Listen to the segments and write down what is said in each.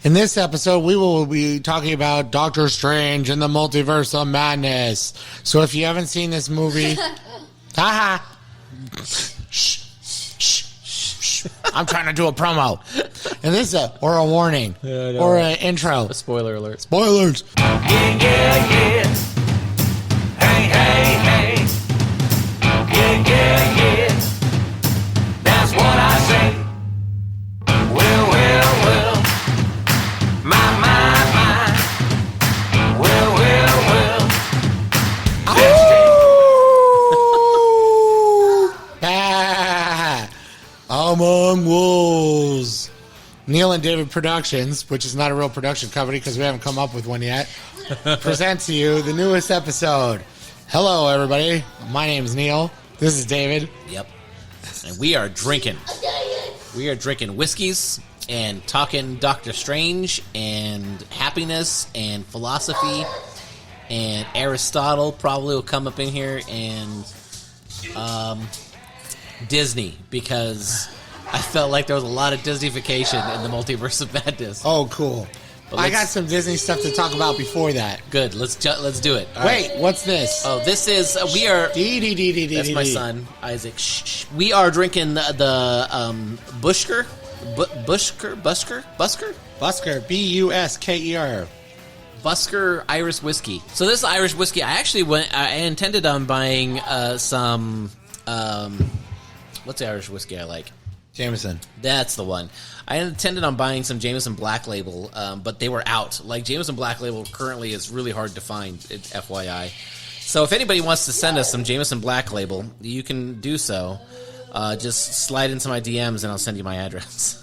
In this episode, we will be talking about Doctor Strange and the Multiverse of Madness. So if you haven't seen this movie, haha. Shh. I'm trying to do a promo. And this is or a warning or an intro. A spoiler alert. Spoilers. Yeah. Hey. Yeah. That's what I say. Well. My. Well. Among Wolves. Neil and David Productions, which is not a real production company because we haven't come up with one yet, presents to you the newest episode. Hello, everybody. My name is Neil. This is David. Yep. And we are drinking. We are drinking whiskeys and talking Doctor Strange and happiness and philosophy, and Aristotle probably will come up in here, and Disney, because I felt like there was a lot of Disneyfication in the Multiverse of Madness. Oh, cool. I got some Disney stuff to talk about before that. Good. Let's do it. All Wait, right. what's this? Oh, we are. That's my son, Isaac. Shh. We are drinking the Busker, Busker, Busker Irish whiskey. So this Irish whiskey, I intended on buying some. What's the Irish whiskey I like? Jameson. That's the one. I intended on buying some Jameson Black Label, but they were out. Like, Jameson Black Label currently is really hard to find, FYI. So if anybody wants to send us some Jameson Black Label, you can do so. Just slide into my DMs and I'll send you my address.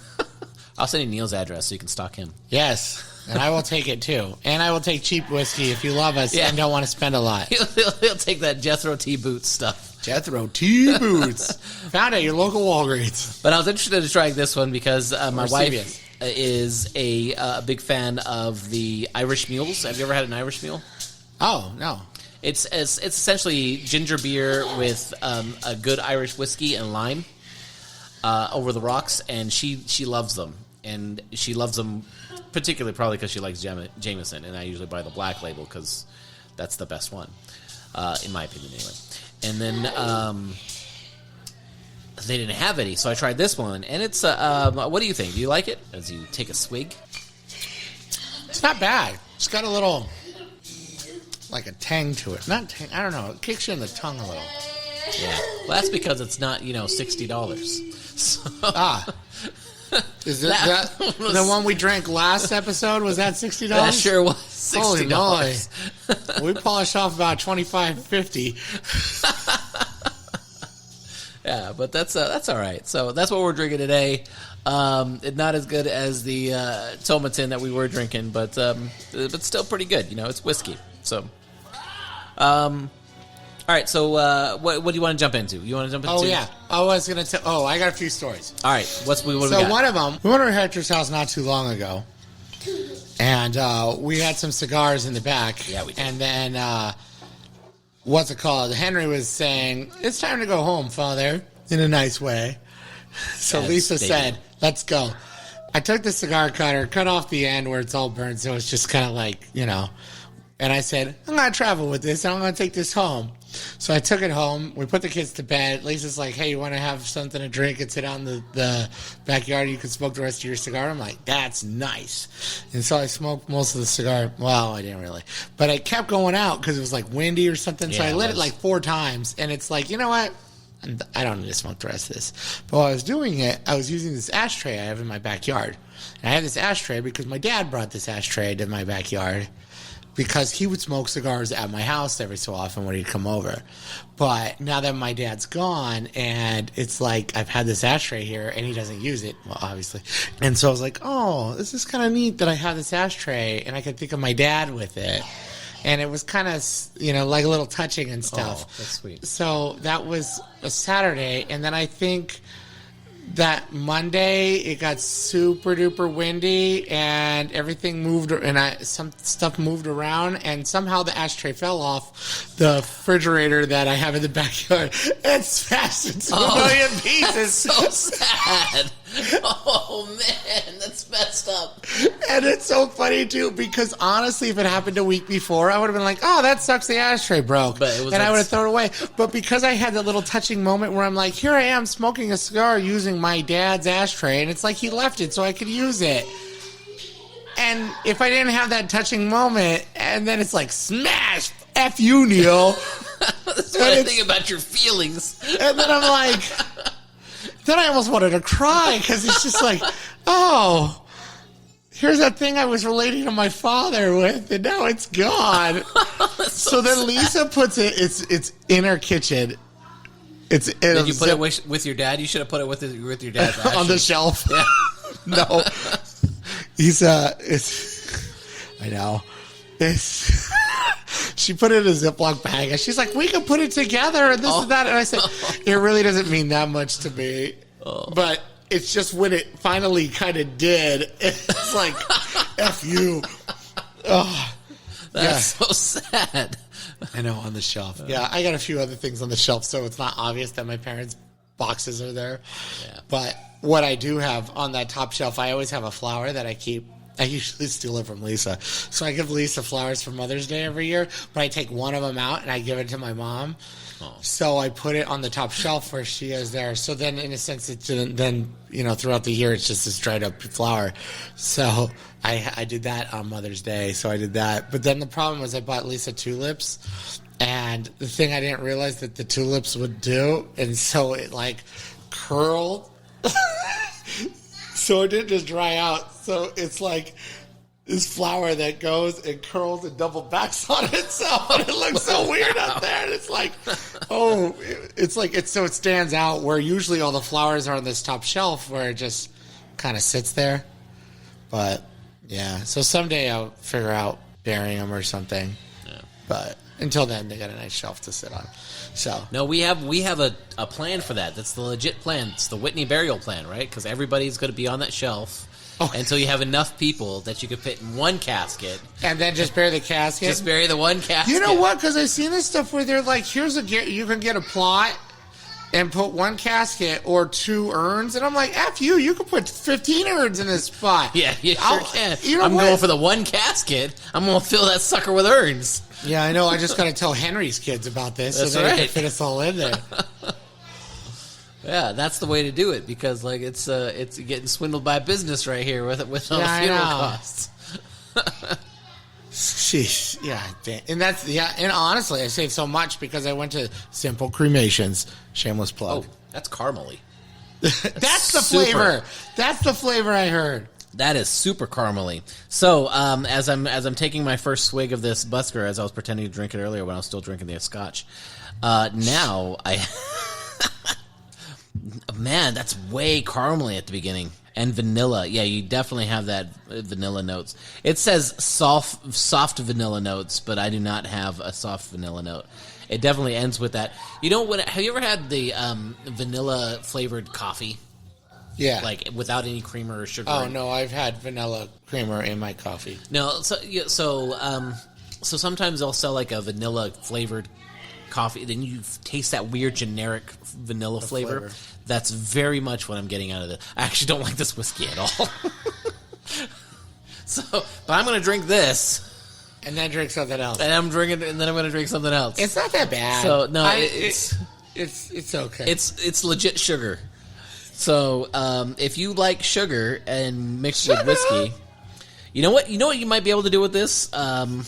I'll send you Neil's address so you can stalk him. Yes, and I will take it too. And I will take cheap whiskey if you love us and don't want to spend a lot. He'll take that Jethro T. Boots stuff. Jethro T. Boots. Found at your local Walgreens. But I was interested in trying this one because my wife is a big fan of the Irish mules. Have you ever had an Irish mule? Oh, no. It's essentially ginger beer with a good Irish whiskey and lime over the rocks, and she loves them. And she loves them particularly probably because she likes Jameson, and I usually buy the Black Label because that's the best one, in my opinion anyway. And then they didn't have any, so I tried this one, and it's what do you think? Do you like it? As you take a swig, it's not bad. It's got a little like a tang to it. Not tang, I don't know. It kicks you in the tongue a little. Yeah, well, that's because it's not $60. So. Is that the one we drank last episode? Was that $60? That sure was $60. Holy moly. We polished off about $25.50. Yeah, but that's all right. So that's what we're drinking today. It's not as good as the Tomatin that we were drinking, but still pretty good. It's whiskey. So, all right. So what do you want to jump into? You want to jump into? Oh yeah, I was gonna tell. Oh, I got a few stories. All right. What we got? So one of them, we went to Hector's house not too long ago, and we had some cigars in the back. Yeah, we did. And then what's it called? Henry was saying, "It's time to go home, Father," in a nice way. So Lisa said, "Let's go." I took the cigar cutter, cut off the end where it's all burned, so it's just kind of like, And I said, I'm going to travel with this, and I'm going to take this home. So I took it home. We put the kids to bed. Lisa's like, hey, you want to have something to drink and sit out in the backyard? You can smoke the rest of your cigar. I'm like, that's nice. And so I smoked most of the cigar. Well, I didn't really. But I kept going out because it was like windy or something. So I lit it like 4 times. And it's like, you know what? I don't need to smoke the rest of this. But while I was doing it, I was using this ashtray I have in my backyard. And I had this ashtray because my dad brought this ashtray to my backyard, because he would smoke cigars at my house every so often when he'd come over. But now that my dad's gone, and it's like I've had this ashtray here, and he doesn't use it, well, obviously. And so I was like, oh, this is kind of neat that I have this ashtray, and I could think of my dad with it. And it was kind of, like a little touching and stuff. Oh, that's sweet. So that was a Saturday, and then I think that Monday it got super duper windy and everything moved, and some stuff moved around, and somehow the ashtray fell off the refrigerator that I have in the backyard and smashed into a million pieces. So sad. Oh, man, that's messed up. And it's so funny, too, because honestly, if it happened a week before, I would have been like, oh, that sucks, the ashtray broke. But it was and like- I would have thrown it away. But because I had that little touching moment where I'm like, here I am smoking a cigar using my dad's ashtray, and it's like he left it so I could use it. And if I didn't have that touching moment, and then it's like, smash, F you, Neil. That's what I think about your feelings. And then I'm like, then I almost wanted to cry because it's just like, oh, here's that thing I was relating to my father with, and now it's gone. so then Lisa puts it's in her kitchen. It's in Did you put it with your dad? You should have put it with your dad's on the shelf. Yeah. No, he's I know. It's. She put it in a Ziploc bag, and she's like, we can put it together, and this and that. And I said, it really doesn't mean that much to me. But it's just when it finally kind of did, it's like, F you. Oh, That's so sad. I know, on the shelf. Yeah, I got a few other things on the shelf, so it's not obvious that my parents' boxes are there. Yeah. But what I do have on that top shelf, I always have a flower that I keep. I usually steal it from Lisa. So I give Lisa flowers for Mother's Day every year, but I take one of them out and I give it to my mom. Oh. So I put it on the top shelf where she is there. So then, in a sense, it's then, throughout the year, it's just this dried up flower. So I did that on Mother's Day. So I did that. But then the problem was I bought Lisa tulips. And the thing I didn't realize that the tulips would do. And so it curled. So it didn't just dry out. So it's like this flower that goes and curls and double backs on itself. And it looks so weird up there. And it's like, so it stands out where usually all the flowers are on this top shelf where it just kind of sits there. But yeah, so someday I'll figure out burying them or something. Yeah. But until then, they got a nice shelf to sit on. So no, we have a plan for that. That's the legit plan. It's the Whitney burial plan, right? Because everybody's going to be on that shelf until you have enough people that you could fit in one casket. And then just bury the casket? Just bury the one casket. You know what? Because I've seen this stuff where they're like, you can get a plot and put one casket or 2 urns. And I'm like, F you can put 15 urns in this spot. Yeah, you sure can. I'm going for the one casket. I'm going to fill that sucker with urns. Yeah, I know. I just got to tell Henry's kids about this That's so that right. they can fit us all in there. Yeah, that's the way to do it because it's getting swindled by business right here with all the funeral costs. Sheesh, yeah, and honestly, I saved so much because I went to Simple Cremations. Shameless plug. Oh, that's caramely. That's the flavor. That's the flavor I heard. That is super caramely. So, as I'm taking my first swig of this Busker, as I was pretending to drink it earlier when I was still drinking the Scotch, now I, man, that's way caramely at the beginning and vanilla. Yeah, you definitely have that vanilla notes. It says soft vanilla notes, but I do not have a soft vanilla note. It definitely ends with that. Have you ever had the vanilla flavored coffee? Yeah. Like without any creamer or sugar. Oh, no, I've had vanilla creamer in my coffee. No, so sometimes they'll sell like a vanilla flavored coffee. Then you taste that weird generic vanilla flavor. That's very much what I'm getting out of this. I actually don't like this whiskey at all. But I'm going to drink this. And then drink something else. And I'm going to drink something else. It's not that bad. So no, it's okay. It's legit sugar. So, if you like sugar and mixed with whiskey, you know what you might be able to do with this? Now,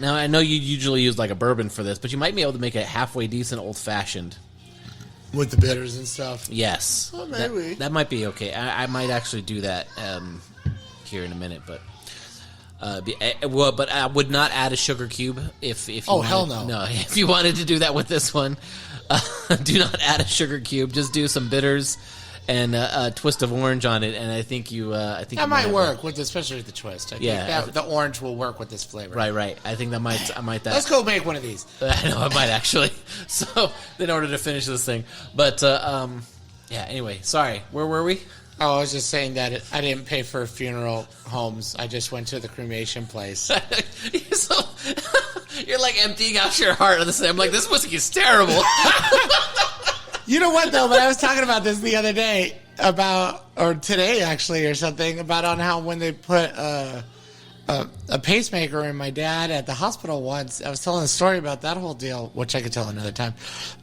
I know you usually use like a bourbon for this, but you might be able to make a halfway decent old-fashioned. With the bitters and stuff? Yes. Well, maybe. That might be okay. I might actually do that here in a minute, but... but I would not add a sugar cube if you wanted, hell no. No, if you wanted to do that with this one, do not add a sugar cube. Just do some bitters and a twist of orange on it, and I think that might work with, especially with the twist. I think the orange will work with this flavor. Right. I think I might. Let's go make one of these. I know I might actually. So in order to finish this thing, but yeah. Anyway, sorry. Where were we? Oh, I was just saying that I didn't pay for funeral homes. I just went to the cremation place. You're like emptying out your heart on this thing. I'm like, this whiskey is terrible. You know what, though? But I was talking about this the other day. about, or today actually, or something, about on how when they put a pacemaker in my dad at the hospital once. I was telling a story about that whole deal, which I could tell another time.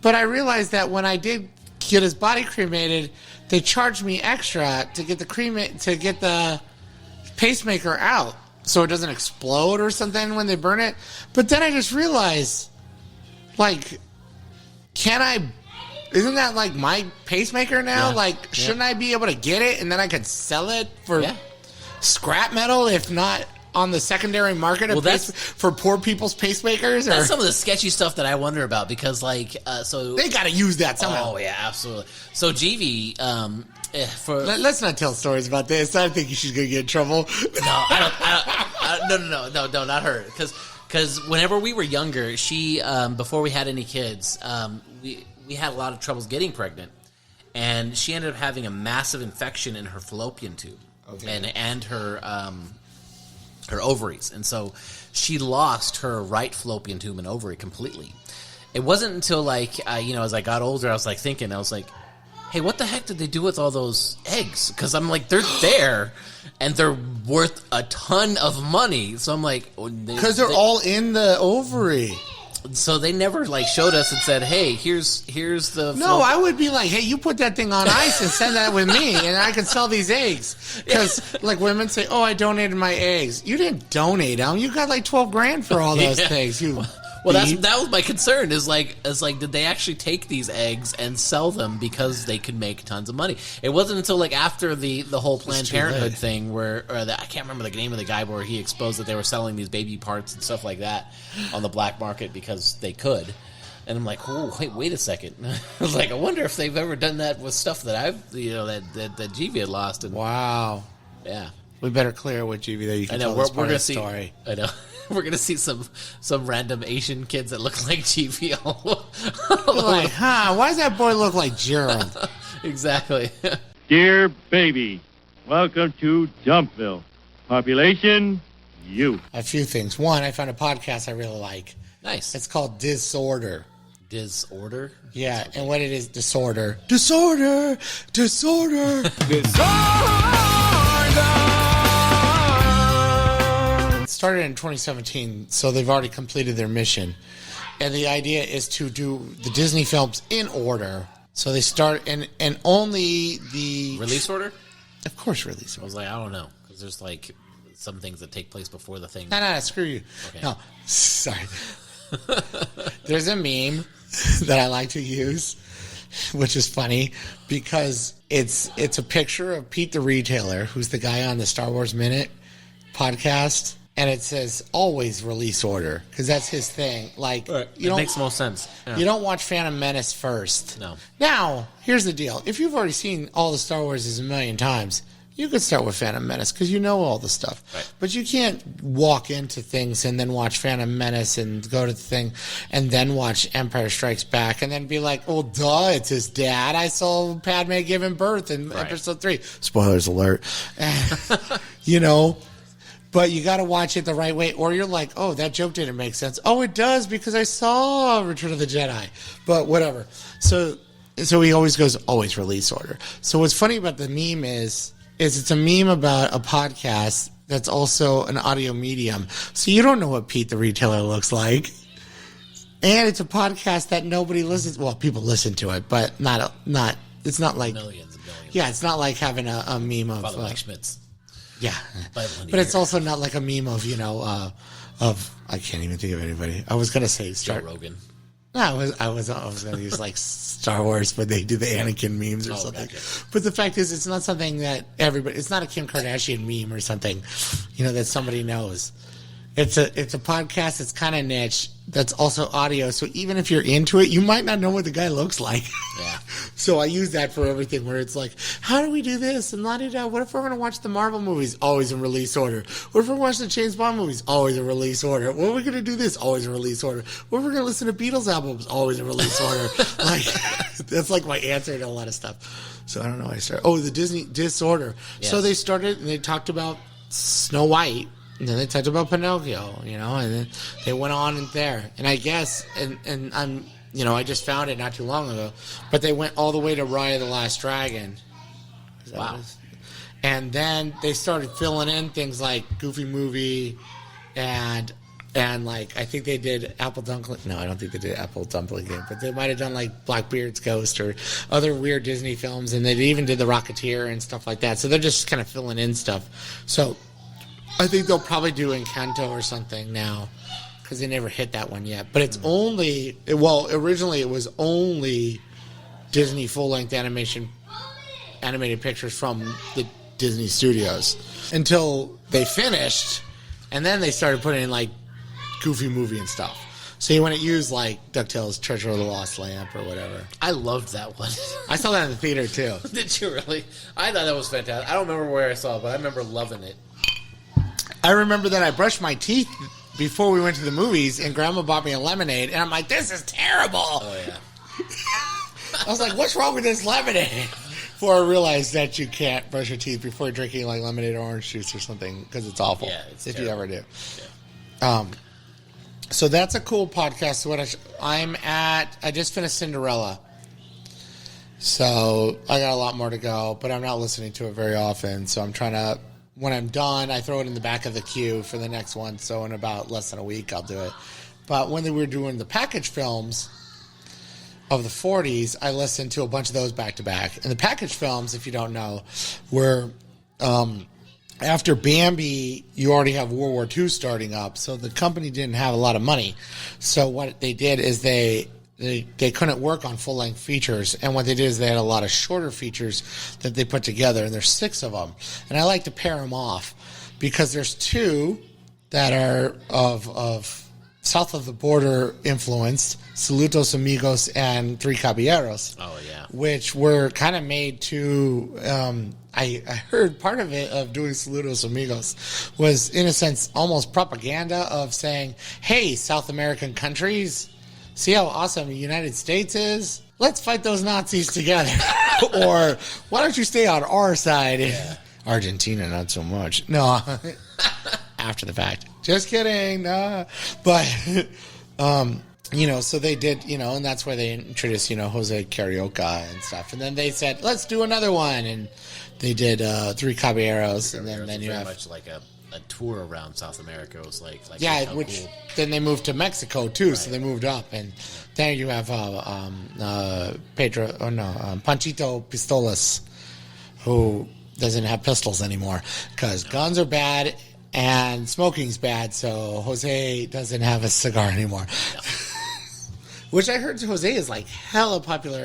But I realized that when I did get his body cremated, they charged me extra to get the pacemaker out so it doesn't explode or something when they burn it. But then I just realized, like, isn't that like my pacemaker now? Yeah. Like, shouldn't I be able to get it and then I could sell it for scrap metal, if not on the secondary market for poor people's pacemakers? That's some of the sketchy stuff that I wonder about, because like they got to use that somehow. Oh yeah, absolutely. So GV, let's not tell stories about this. I think she's gonna get in trouble. No, I don't. No, not her. Because whenever we were younger, she before we had any kids, we had a lot of troubles getting pregnant, and she ended up having a massive infection in her fallopian tube, and her ovaries, and so she lost her right fallopian tube and ovary completely. It wasn't until as I got older, I was thinking, hey, what the heck did they do with all those eggs? Because I'm like, they're there, and they're worth a ton of money. So I'm like, because they're all in the ovary. So they never showed us and said, hey, here's the. No, I would be like, hey, you put that thing on ice and send that with me, and I can sell these eggs. Because women say, oh, I donated my eggs. You didn't donate them. You got $12,000 for all those things. Well, that was my concern. Is did they actually take these eggs and sell them because they could make tons of money? It wasn't until after the whole Planned Parenthood thing where I can't remember the name of the guy, where he exposed that they were selling these baby parts and stuff like that on the black market because they could. And I'm like, oh, wait a second. I was like, I wonder if they've ever done that with stuff that that GV had lost. And wow. Yeah. We better clear with GV that you can tell this part of the story. I know. We're gonna see some random Asian kids that look like GV. Why does that boy look like Gerald? Exactly. Dear baby, welcome to Jumpville. Population, you. A few things. One, I found a podcast I really like. Nice. It's called Disorder. Disorder? Yeah, and what it is, disorder. Disorder! Disorder! Started in 2017, so they've already completed their mission. And the idea is to do the Disney films in order. So they start, and only the... Release order? Of course release order. I was like, I don't know, because there's some things that take place before the thing. No, screw you. Okay. No, sorry. There's a meme that I like to use, which is funny, because it's a picture of Pete the Retailer, who's the guy on the Star Wars Minute podcast. And it says, always release order, because that's his thing. It makes most sense. Yeah. You don't watch Phantom Menace first. No. Now, here's the deal. If you've already seen all the Star Wars a million times, you could start with Phantom Menace, because you know all the stuff. Right. But you can't walk into things and then watch Phantom Menace and go to the thing and then watch Empire Strikes Back and then be like, oh, duh, it's his dad. I saw Padme giving birth in Episode 3. Spoilers alert. But you got to watch it the right way, or you're like, oh, that joke didn't make sense. Oh, it does, because I saw Return of the Jedi. But whatever. So he always goes, always release order. So what's funny about the meme is it's a meme about a podcast that's also an audio medium. So you don't know what Pete the Retailer looks like. And it's a podcast that nobody listens. Well, people listen to it, but it's not like Millions and millions. Yeah, it's not like having a meme of Father Mike Schmitz. Yeah, but it's also not like a meme of I can't even think of anybody. I was gonna say Joe Rogan. No, I was gonna use Star Wars, but they do the Anakin memes or something. Gotcha. But the fact is, it's not something that everybody. It's not a Kim Kardashian meme or something, that somebody knows. It's a podcast that's kind of niche. That's also audio. So even if you're into it, you might not know what the guy looks like. Yeah. So I use that for everything, where it's like, how do we do this? And la-di-da. What if we're going to watch the Marvel movies? Always in release order. What if we're watching the James Bond movies? Always in release order. What are we going to do this? Always in release order. What if we're going to listen to Beatles albums? Always in release order. That's my answer to a lot of stuff. So I don't know why I started. Oh, the Disney Disorder. Yes. So they started and they talked about Snow White. And then they talked about Pinocchio, and then they went on in there. And I guess, and I'm, I just found it not too long ago, but they went all the way to Raya the Last Dragon. Is that Wow. what it is? And then they started filling in things like Goofy Movie and like I think they did Apple Dumpling. No, I don't think they did Apple Dumpling Game, but they might have done like Blackbeard's Ghost or other weird Disney films, and they even did The Rocketeer and stuff like that. So they're just kind of filling in stuff. So I think they'll probably do Encanto or something now because they never hit that one yet. But it's only originally it was only Disney full-length animated pictures from the Disney Studios until they finished, and then they started putting in like Goofy Movie and stuff. So you wouldn't use like DuckTales Treasure of the Lost Lamp or whatever. I loved that one. I saw that in the theater too. Did you really? I thought that was fantastic. I don't remember where I saw it, but I remember loving it. I remember that I brushed my teeth before we went to the movies, and Grandma bought me a lemonade, and I'm like, this is terrible. Oh, yeah. I was like, what's wrong with this lemonade? Before I realized that you can't brush your teeth before you're drinking like lemonade or orange juice or something because it's awful. Yeah, it's if terrible. you ever do. So that's a cool podcast. What I just finished Cinderella. So I got a lot more to go, but I'm not listening to it very often. So I'm trying to, when I'm done, I throw it in the back of the queue for the next one. So in about less than a week, I'll do it. But when they were doing the package films of the 40s, I listened to a bunch of those back to back. And the package films, if you don't know, were after Bambi, you already have World War II starting up. So the company didn't have a lot of money. So what they did is they couldn't work on full-length features. And what they did is they had a lot of shorter features that they put together. And there's 6 of them. And I like to pair them off because there's 2 that are of south of the border influenced, Saludos Amigos and Three Caballeros. Oh, yeah. Which were kind of made to, I heard part of it of doing Saludos Amigos was, in a sense, almost propaganda of saying, hey, South American countries, see how awesome the United States is? Let's fight those Nazis together. Or why don't you stay on our side? Yeah. Argentina, not so much. No, after the fact. Just kidding. Nah. But, so they did, and that's where they introduced, Jose Carioca and stuff. And then they said, let's do another one. And they did Three Caballeros. And then you very have much like a tour around South America. It was like yeah, how which cool. then they moved to Mexico too, Right. so they moved up, and then you have Panchito Pistolas, who doesn't have pistols anymore because guns are bad and smoking's bad, so Jose doesn't have a cigar anymore. No. Which I heard Jose is like hella popular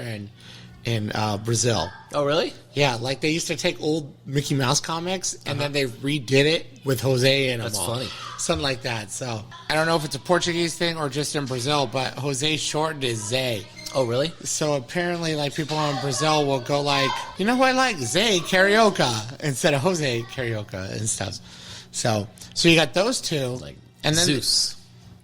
in Brazil. Oh, really? Yeah, like they used to take old Mickey Mouse comics and then they redid it with Jose in them. That's all. funny. Something like that. So I don't know if it's a Portuguese thing or just in Brazil, but Jose shortened is Zay. Oh, really? So apparently, like people in Brazil will go like, you know who I like? Zay Carioca instead of Jose Carioca and stuff. So you got those two, Like and then Zeus.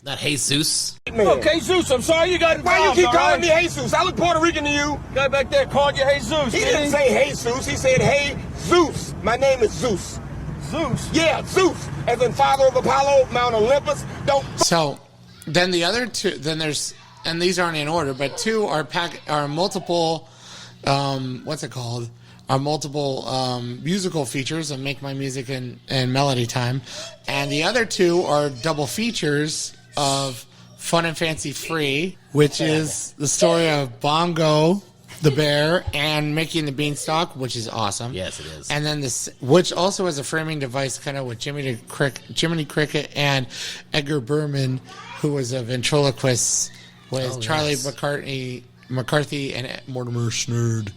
Not Jesus. Okay, Jesus, I'm sorry you got involved. Why you keep all calling right? me Jesus? I look Puerto Rican to you. Guy back there called you Jesus. He didn't say Jesus. He said, hey, Zeus. My name is Zeus. Zeus. Yeah, Zeus. As in father of Apollo, Mount Olympus. Don't. So then the other two, then there's, and these aren't in order, but 2 are multiple, what's it called? Are multiple musical features of Make My Music and Melody Time. And the other 2 are double features of Fun and Fancy Free, which is the story of Bongo the Bear and Mickey and the Beanstalk, which is awesome. Yes, it is. And then this, which also has a framing device kind of with Jiminy Cricket and Edgar Berman, who was a ventriloquist with Charlie McCarthy and Mortimer Snerd.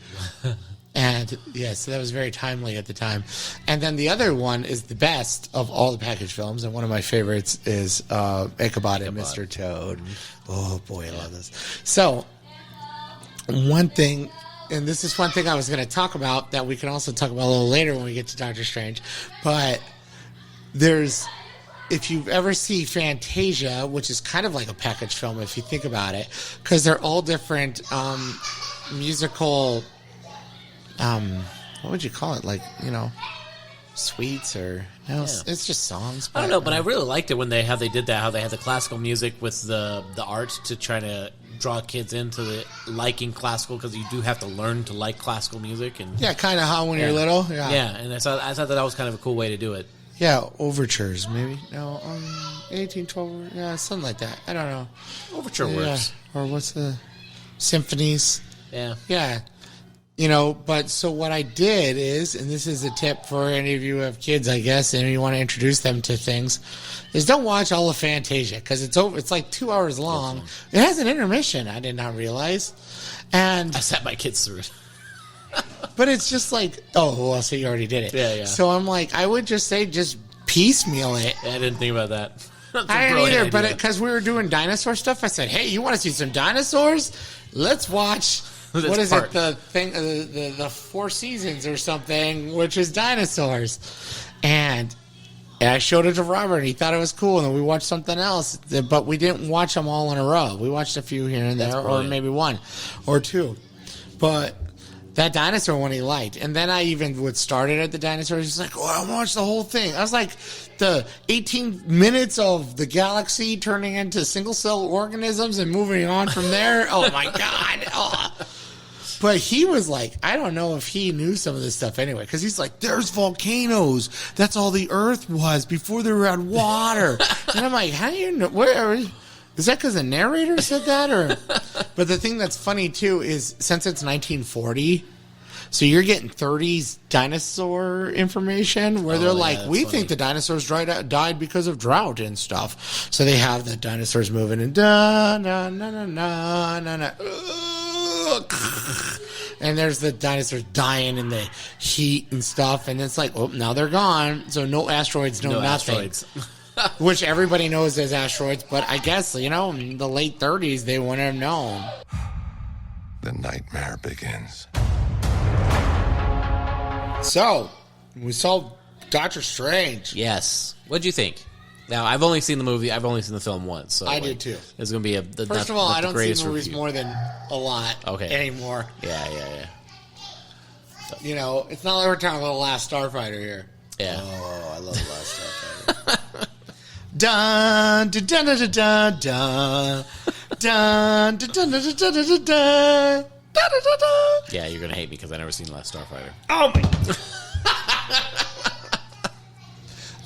And yes, so that was very timely at the time. And then the other one is the best of all the package films, and one of my favorites is Ichabod and Mr. Toad. Oh boy, I love this. So one thing, and this is one thing I was going to talk about that we can also talk about a little later when we get to Doctor Strange, but if you ever see Fantasia, which is kind of like a package film if you think about it, because they're all different musical, what would you call it? Like, suites or no, it's just songs. I don't know, but I really liked it when they did that. How they had the classical music with the art to try to draw kids into the liking classical, because you do have to learn to like classical music. And yeah, kind of how when you're little. Yeah, and I thought that was kind of a cool way to do it. Yeah, overtures maybe. No, 1812. Yeah, something like that. I don't know. Overture works. Or what's the symphonies? Yeah. Yeah. You know, but so what I did is, and this is a tip for any of you who have kids, I guess, and you want to introduce them to things, is don't watch all of Fantasia, because it's like 2 hours long. It has an intermission, I did not realize. And I sat my kids through it. but it's just like, oh, well, so you already did it. Yeah. So I'm like, I would just say, just piecemeal it. Yeah, I didn't think about that. I didn't either, but because we were doing dinosaur stuff, I said, hey, you want to see some dinosaurs? Let's watch... What is it? The thing, the Four Seasons or something, which is dinosaurs, and I showed it to Robert, and he thought it was cool, and then we watched something else, but we didn't watch them all in a row. We watched a few here and there, or maybe one or two, but that dinosaur one he liked, and then I even would start it at the dinosaurs. He's like, "Oh, I want to watch the whole thing." I was like, the 18 minutes of the galaxy turning into single cell organisms and moving on from there. Oh my god. Oh. But he was like, I don't know if he knew some of this stuff anyway, because he's like, there's volcanoes. That's all the Earth was before there had water. And I'm like, how do you know? Is that because the narrator said that? Or? But the thing that's funny, too, is since it's 1940, so you're getting 30s dinosaur information where they're like, we think the dinosaurs died because of drought and stuff. So they have the dinosaurs moving and and there's the dinosaurs dying in the heat and stuff, and it's like, oh, now they're gone, so no asteroids, no nothing. Asteroids. Which everybody knows as asteroids, but I guess, you know, in the late 30s, they wouldn't have known. The nightmare begins. So, we saw Doctor Strange. Yes. What'd you think? Now, I've only seen the movie. I've only seen the film once. So I did too. It's going to be First of all, I don't see movies more than a lot anymore. Yeah. You know, it's not like we're talking about The Last Starfighter here. Yeah. Oh, I love The Last Starfighter. Dun dun dun dun dun dun dun dun dun dun dun dun. Yeah, you're going to hate me because I never seen The Last Starfighter. Oh, my...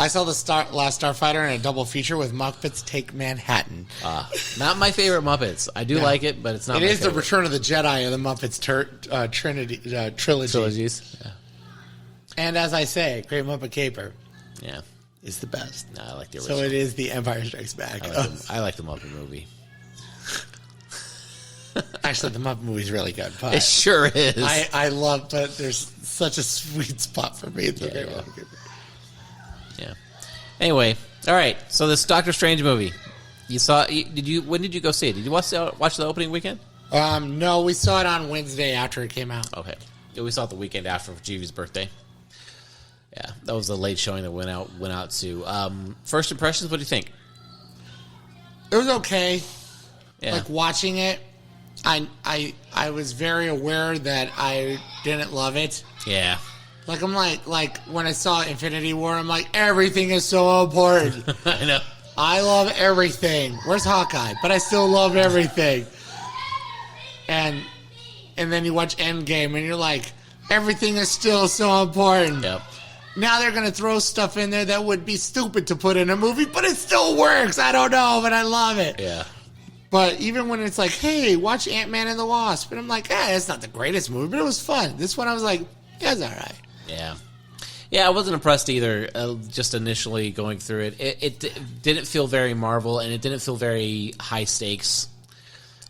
I saw the Last Starfighter in a double feature with Muppets Take Manhattan. Not my favorite Muppets. I do like it, but it's not my favorite. It is the Return of the Jedi of the Muppets trilogy. Trilogies. Yeah. And as I say, Great Muppet Caper is the best. No, I like the original. So it is the Empire Strikes Back. I like the Muppet movie. Actually, the Muppet movie is really good. But it sure is. I love, but there's such a sweet spot for me. It's Great Muppet Caper. Yeah. Anyway, all right. So this Doctor Strange movie, you saw? When did you go see it? Did you watch the opening weekend? No, we saw it on Wednesday after it came out. Okay. Yeah, we saw it the weekend after for Jeevy's birthday. Yeah, that was the late showing that went out to. First impressions. What do you think? It was okay. Yeah. Like watching it, I was very aware that I didn't love it. Yeah. Like, I'm like when I saw Infinity War, I'm like, everything is so important. I know. I love everything. Where's Hawkeye? But I still love everything. And then you watch Endgame, and you're like, everything is still so important. Yep. Now they're going to throw stuff in there that would be stupid to put in a movie, but it still works. I don't know, but I love it. Yeah. But even when it's like, hey, watch Ant-Man and the Wasp, and I'm like, it's not the greatest movie, but it was fun. This one I was like, yeah, it's all right. Yeah, I wasn't impressed either, just initially going through it. It didn't feel very Marvel, and it didn't feel very high stakes.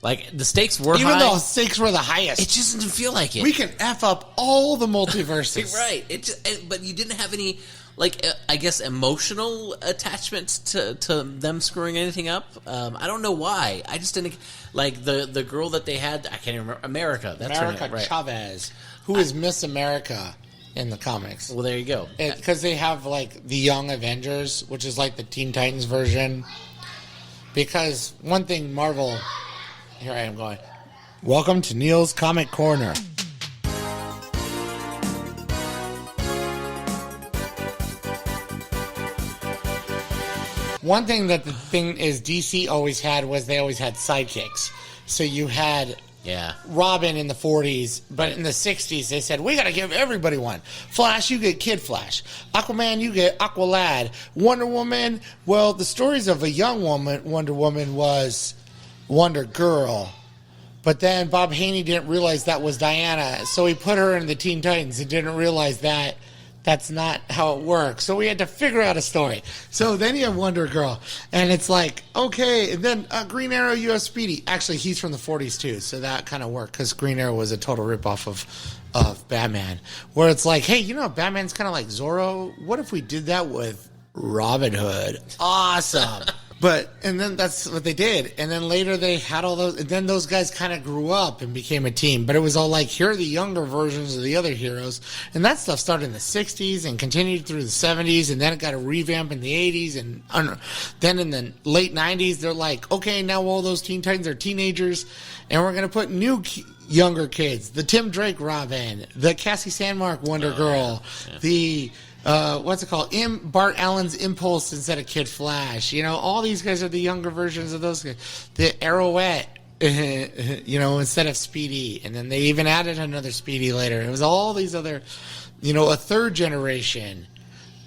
Like, the stakes were high. Even though stakes were the highest. It just didn't feel like it. We can F up all the multiverses. Right. But you didn't have any, like, I guess, emotional attachments to them screwing anything up. I don't know why. I just didn't, like, the girl that they had, I can't even remember, America. That's America her name, right. Chavez, who is Miss America in the comics. Well, there you go. Because they have, like, the Young Avengers, which is like the Teen Titans version. Because one thing Marvel... Here I am going, welcome to Neil's Comic Corner. one thing that the thing is DC always had was they always had sidekicks. So you had Robin in the 40s, but in the 60s they said, we got to give everybody one. Flash, you get Kid Flash. Aquaman, you get Aqualad. Wonder Woman, well, the stories of a young woman, Wonder Woman, was Wonder Girl. But then Bob Haney didn't realize that was Diana, so he put her in the Teen Titans and didn't realize that that's not how it works. So we had to figure out a story. So then you have Wonder Girl, and it's like, okay, and then Green Arrow, U.S. Speedy. Actually, he's from the 40s too, so that kind of worked because Green Arrow was a total ripoff of Batman, where it's like, hey, Batman's kind of like Zorro. What if we did that with Robin Hood? Awesome. And then that's what they did. And then later they had all those, and then those guys kind of grew up and became a team. But it was all like, here are the younger versions of the other heroes. And that stuff started in the 60s and continued through the 70s. And then it got a revamp in the 80s. And then in the late 90s, they're like, okay, now all those Teen Titans are teenagers. And we're going to put new younger kids. The Tim Drake Robin, the Cassie Sandmark Wonder Girl, the... what's it called? Bart Allen's Impulse instead of Kid Flash. All these guys are the younger versions of those guys. The Arrowette, instead of Speedy. And then they even added another Speedy later. It was all these other, a third generation.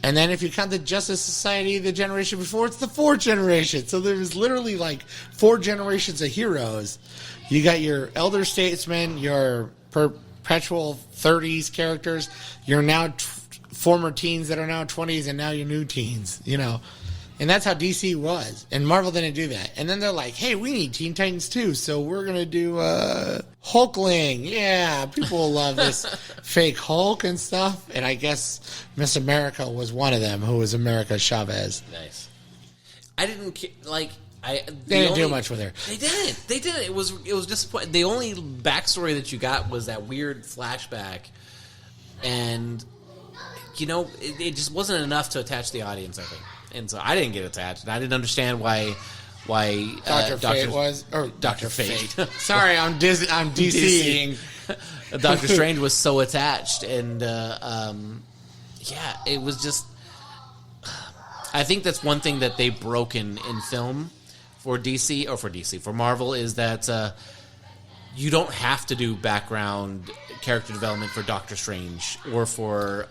And then if you count the Justice Society, the generation before, it's the fourth generation. So there was literally like 4 generations of heroes. You got your Elder Statesmen, your perpetual 30s characters, your now former teens that are now 20s, and now your new teens, And that's how DC was. And Marvel didn't do that. And then they're like, hey, we need Teen Titans too, so we're going to do Hulkling. Yeah, people will love this fake Hulk and stuff. And I guess Miss America was one of them, who was America Chavez. Nice. I didn't, they didn't do much with her. They didn't. It was disappointing. The only backstory that you got was that weird flashback. And... it just wasn't enough to attach the audience, I think. And so I didn't get attached. And I didn't understand why Dr. Fate was... Or Dr. Fate. Sorry, I'm DCing. Doctor Strange was so attached. And, it was just... I think that's one thing that they've broken in film for Marvel, is that you don't have to do background character development for Doctor Strange or for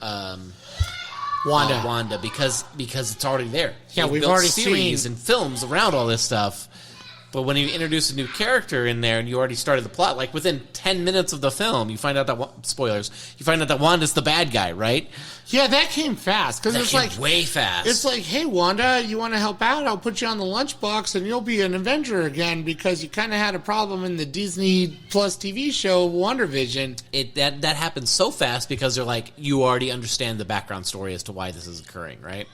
Wanda because it's already there. Yeah, we've already series seen and films around all this stuff. But when you introduce a new character in there and you already started the plot, like within 10 minutes of the film, you find out that spoilers. You find out that Wanda's the bad guy, right? Yeah, that came fast because it's like way fast. It's like, hey, Wanda, you want to help out? I'll put you on the lunchbox and you'll be an Avenger again because you kind of had a problem in the Disney Plus TV show WandaVision. That happened so fast because they're like, you already understand the background story as to why this is occurring, right?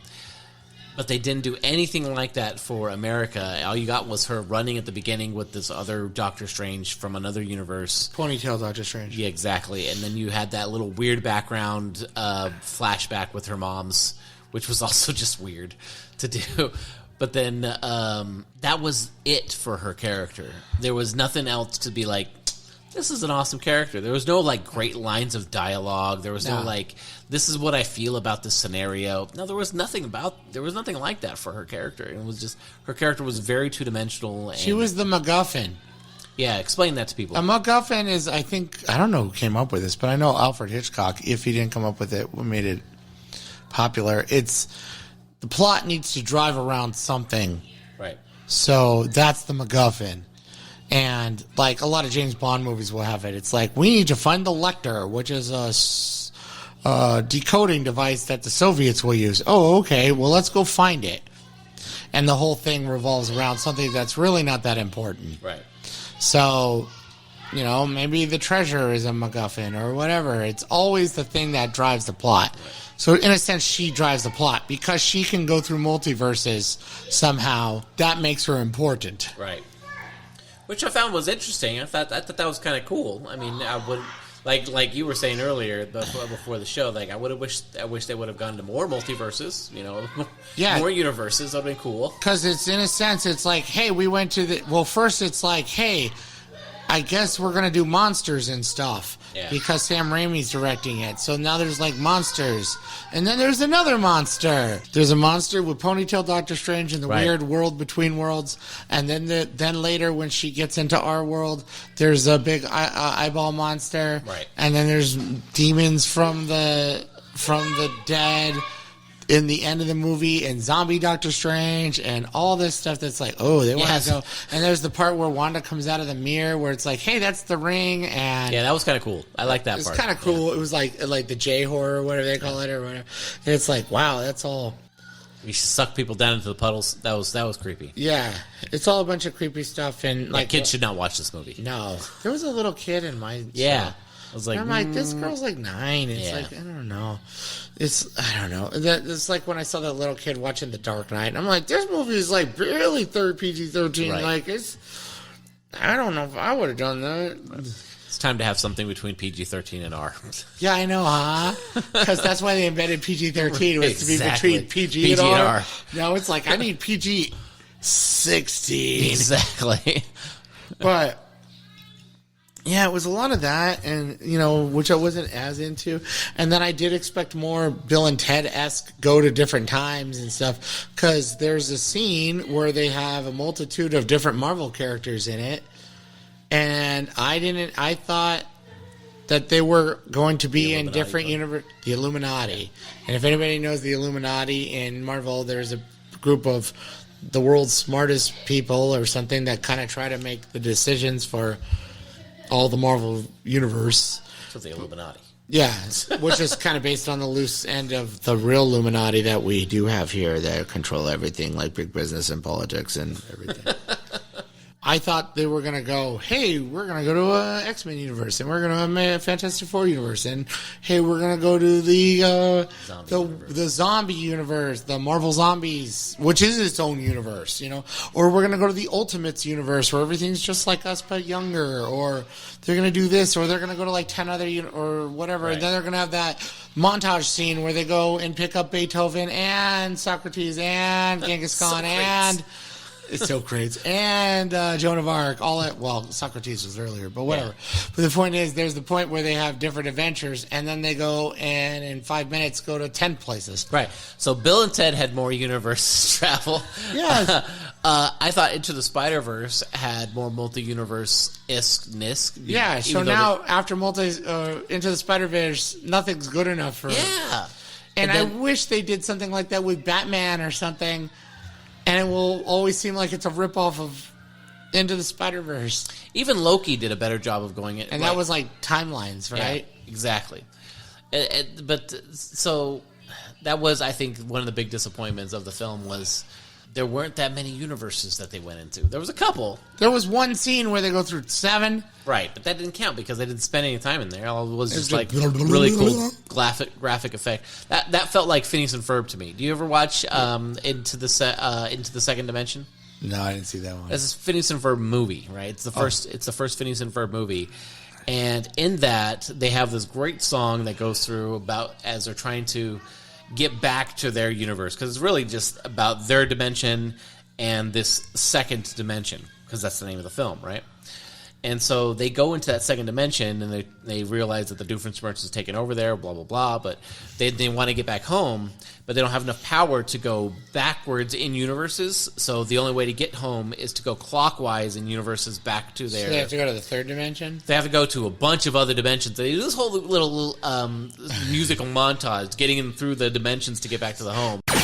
But they didn't do anything like that for America. All you got was her running at the beginning with this other Doctor Strange from another universe. Ponytail Doctor Strange. Yeah, exactly. And then you had that little weird background flashback with her mom's, which was also just weird to do. But then that was it for her character. There was nothing else to be like, this is an awesome character. There was no great lines of dialogue. There was no this is what I feel about this scenario. No, there was nothing like that for her character. It was just, her character was very two-dimensional. She was the MacGuffin. Yeah, explain that to people. A MacGuffin is, I don't know who came up with this, but I know Alfred Hitchcock, if he didn't come up with it, what made it popular. It's, the plot needs to drive around something. Right. So that's the MacGuffin. And like a lot of James Bond movies will have it. It's like, we need to find the Lecter, which is a decoding device that the Soviets will use. Oh, okay. Well, let's go find it. And the whole thing revolves around something that's really not that important. Right. So, maybe the treasure is a MacGuffin or whatever. It's always the thing that drives the plot. Right. So in a sense, she drives the plot because she can go through multiverses somehow. That makes her important. Right. Which I found was interesting. I thought that was kind of cool. I mean, I would like you were saying earlier before the show. Like I wish they would have gone to more multiverses. More universes. That'd been cool. Because it's in a sense, it's like, hey, we went to the. Well, first it's like, hey, I guess we're gonna do monsters and stuff Yeah. because Sam Raimi's directing it. So now there's like monsters, and then there's another monster. There's a monster with ponytail Doctor Strange in the Right. weird world between worlds, and then later when she gets into our world, there's a big eyeball monster, Right. And then there's demons from the dead in the end of the movie, and zombie Doctor Strange, and all this stuff that's like, oh, they want Yes. to go. And there's the part where Wanda comes out of the mirror where it's like, hey, that's the ring, and Yeah, that was kind of cool. I like that it's part. kind of cool. It was like the J horror, or whatever they call it, or whatever. And it's like, wow, that's all. We suck people down into the puddles. That was creepy. Yeah, it's all a bunch of creepy stuff, and Like like kids should not watch this movie. No, there was a little kid in my Yeah. show. I was like, I'm like, this girl's like 9. It's Yeah. like, I don't know. I don't know. It's like when I saw that little kid watching The Dark Knight. And I'm like, this movie is like barely PG-13. Right. Like, I don't know if I would have done that. It's time to have something between PG-13 and R. Yeah, I know, huh? Because that's why they invented PG-13 was to be Exactly. between PG, PG and and R. R. Now it's like, I need PG-16. Exactly. But yeah, it was a lot of that, and which I wasn't as into. And then I did expect more Bill and Ted-esque go to different times and stuff, because there's a scene where they have a multitude of different Marvel characters in it, and I thought that they were going to be in different universe. The Illuminati. And if anybody knows the Illuminati in Marvel, there's a group of the world's smartest people or something that kind of try to make the decisions for all the Marvel universe. So the Illuminati. Yeah, which is kind of based on the loose end of the real Illuminati that we do have here that control everything, like big business and politics and everything. I thought they were going to go, hey, we're going to go to a X-Men universe, and we're going to have a Fantastic Four universe, and hey, we're going to go to the zombie universe, the Marvel Zombies, which is its own universe, or we're going to go to the Ultimates universe where everything's just like us but younger, or they're going to do this, or they're going to go to like 10 other or whatever, Right. and then they're going to have that montage scene where they go and pick up Beethoven and Socrates and Genghis Khan and... It's so great. And Joan of Arc, Socrates was earlier, but whatever. Yeah. But the point is, there's the point where they have different adventures, and then they go and in 5 minutes go to 10 places. Right. So Bill and Ted had more universe travel. Yes. I thought Into the Spider-Verse had more multi-universe-ishness. Yeah, so now after Into the Spider-Verse, nothing's good enough for Yeah. And then, I wish they did something like that with Batman or something. And it will always seem like it's a ripoff of Into the Spider-Verse. even Loki did a better job of going it. And that was like timelines, right? Yeah, exactly. But so that was, I think, one of the big disappointments of the film was there weren't that many universes that they went into. There was a couple. There was one scene where they go through 7. Right, but that didn't count because they didn't spend any time in there. All it was just It's like just really cool graphic effect. That felt like Phineas and Ferb to me. Do you ever watch Into the Second Dimension? No, I didn't see that one. It's a Phineas and Ferb movie, right? It's the first. It's the first Phineas and Ferb movie, and in that they have this great song that goes through about as they're trying to get back to their universe, because it's really just about their dimension and this second dimension, because that's the name of the film, right? And so they go into that second dimension, and they realize that the Doofenshmirtz is taken over there, blah, blah, blah, but they want to get back home, but they don't have enough power to go backwards in universes, so the only way to get home is to go clockwise in universes back to their... So they have to go to the 3rd dimension? They have to go to a bunch of other dimensions. They do this whole little musical montage, getting them through the dimensions to get back to the home. All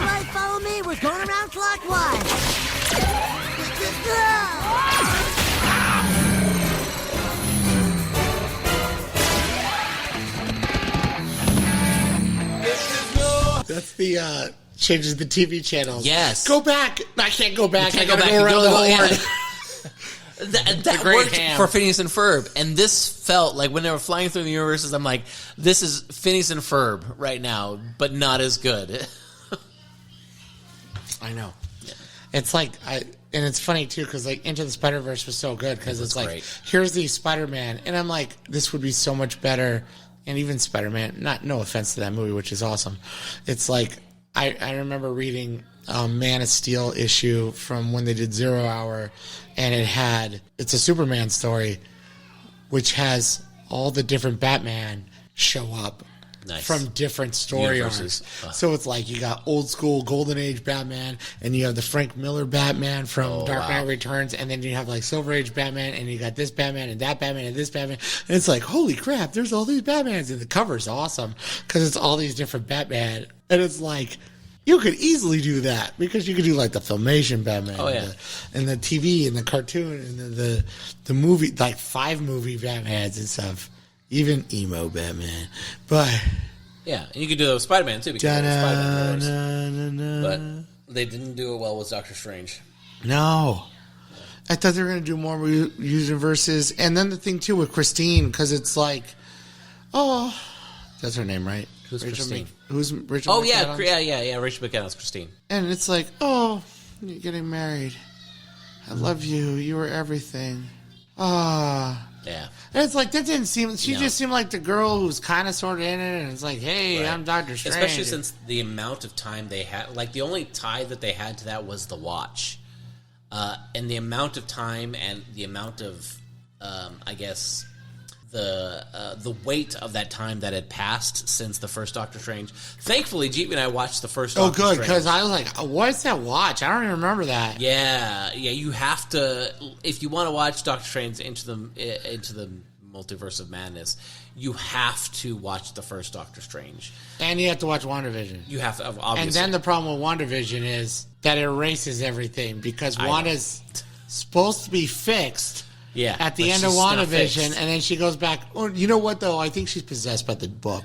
right, follow me. We're going around clockwise. That's the changes the TV channels. Yes. Go back. I can't go back. You I can't gotta go go back. around You the go- horn. yeah. That great worked ham. for Phineas and Ferb, and this felt like when they were flying through the universes, I'm like, this is Phineas and Ferb right now, but not as good. I know. It's like and it's funny too because like Into the Spider-Verse was so good because it's like great. here's the Spider-Man, and I'm like this would be so much better, and even Spider-Man. No offense to that movie, which is awesome. It's like I remember reading a Man of Steel issue from when they did Zero Hour, and it's a Superman story, which has all the different Batman show up. Nice. From different story Universes. arcs. So it's like you got old school Golden Age Batman, and you have the Frank Miller Batman from Dark Knight Returns, and then you have like Silver Age Batman, and you got this Batman and that Batman and this Batman. And it's like, holy crap, there's all these Batmans. And the cover's awesome because it's all these different Batman. And it's like, you could easily do that because you could do like the Filmation Batman and the TV and the cartoon and the movie, like 5 movie Batmans and stuff. Even emo Batman. But yeah, and you could do that with Spider-Man too, because Spider-Man but they didn't do it well with Doctor Strange. No. I thought they were going to do more universes. And then the thing too with Christine, because it's like, oh, that's her name, right? Who's Christine? Who's Rachel? Oh McAdams? yeah, Rachel McAdams, Christine. And it's like, oh, you're getting married. I love you. You were everything. Ah. Yeah. And it's like, that didn't seem, she just seemed like the girl who's kind of sort of in it, and it's like, hey, I'm Doctor Strange. Especially since the amount of time they had, like the only tie that they had to that was the watch. And the amount of time and the amount of, I guess, the weight of that time that had passed since the first Doctor Strange. Thankfully, Jeep and I watched the first Doctor Strange. Oh, good, because I was like, what's that watch? I don't even remember that. Yeah, you have to, if you want to watch Doctor Strange into the Multiverse of Madness, you have to watch the first Doctor Strange. And you have to watch WandaVision. You have to, obviously. And then the problem with WandaVision is that it erases everything, because Wanda's supposed to be fixed. Yeah, at the end of WandaVision, and then she goes back. Oh, you know what though? I think she's possessed by the book.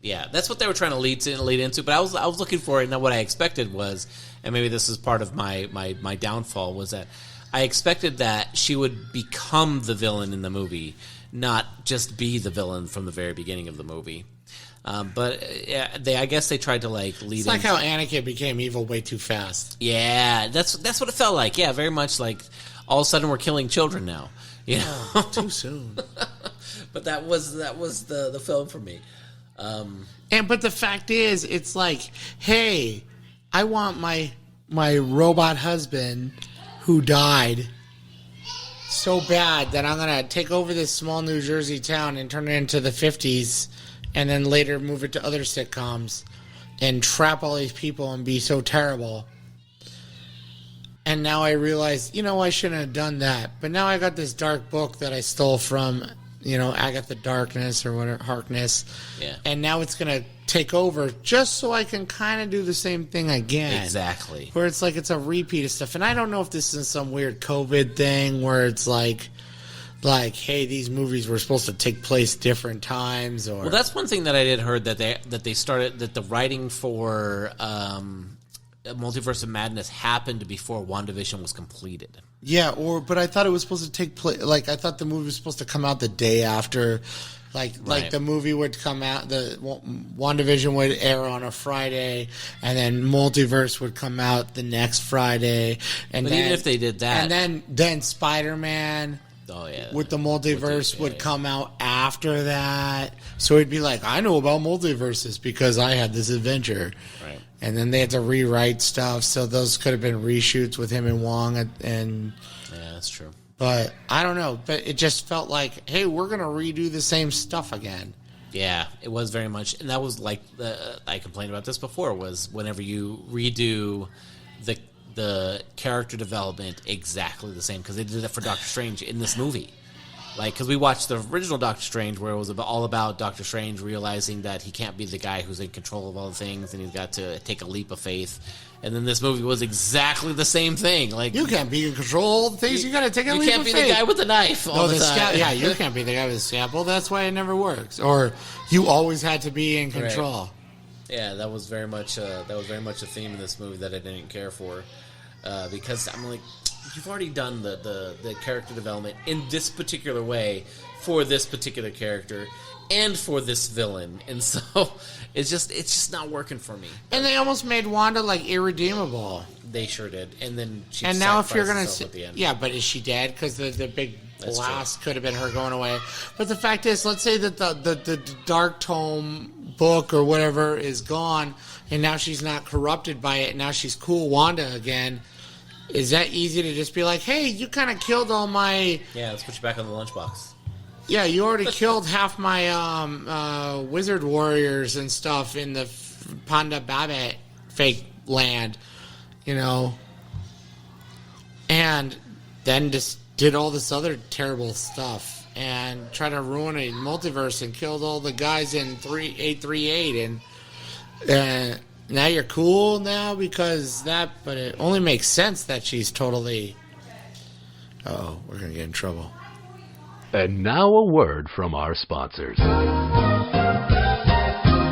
Yeah, that's what they were trying to lead into. But I was looking for it, and what I expected was, and maybe this is part of my downfall, was that I expected that she would become the villain in the movie, not just be the villain from the very beginning of the movie. But I guess they tried to like lead. It's like how Anakin became evil way too fast. Yeah, that's what it felt like. Yeah, very much like all of a sudden we're killing children now. You know? Too soon. But that was the film for me. But the fact is, it's like, hey, I want my robot husband who died so bad that I'm gonna take over this small New Jersey town and turn it into the 50s, and then later move it to other sitcoms and trap all these people and be so terrible. And now I realize, I shouldn't have done that. But now I got this dark book that I stole from, Agatha Darkness or whatever, Harkness. Yeah. And now it's going to take over just so I can kind of do the same thing again. Exactly. Where it's like it's a repeat of stuff. And I don't know if this is some weird COVID thing where it's like, hey, these movies were supposed to take place different times. Or well, that's one thing that I did heard that they started, that the writing for Multiverse of Madness happened before WandaVision was completed. Yeah, but I thought it was supposed to take place. Like, I thought the movie was supposed to come out the day after. Like the movie would come out, the WandaVision would air on a Friday, and then Multiverse would come out the next Friday. And but then, even if they did that, and then Spider-Man. Oh yeah, with the multiverse would come out after that. So it'd be like, I know about multiverses because I had this adventure. Right. And then they had to rewrite stuff, so those could have been reshoots with him and Wong. And yeah, that's true. But I don't know. But it just felt like, hey, we're going to redo the same stuff again. Yeah, it was very much. And that was like, I complained about this before, was whenever you redo the character development exactly the same, because they did that for Doctor Strange in this movie. Like, because we watched the original Doctor Strange, where it was all about Doctor Strange realizing that he can't be the guy who's in control of all the things, and he's got to take a leap of faith. And then this movie was exactly the same thing. Like, you can't be in control of all the things. You got to take a leap of faith. You can't be the guy with the knife all the time. Yeah, you can't be the guy with the scalpel. That's why it never works. Or you always had to be in control. Right. Yeah, that was very much a theme in this movie that I didn't care for, because I'm like, you've already done the character development in this particular way for this particular character and for this villain, and so it's just not working for me. And they almost made Wanda like irredeemable. They sure did. And then she now if you're gonna at the end. yeah, but is she dead? Because the big blast could have been her going away. But the fact is, let's say that the Dark Tome book or whatever is gone, and now she's not corrupted by it. Now she's cool Wanda again. Is that easy to just be like, hey, you kind of killed all my... Yeah, let's put you back on the lunchbox. Yeah, you already killed half my wizard warriors and stuff in the Panda Babbitt fake land, you know. And then just did all this other terrible stuff and tried to ruin a multiverse and killed all the guys in 838 and now you're cool now because that, but it only makes sense that she's totally... Uh-oh, we're going to get in trouble. And now a word from our sponsors.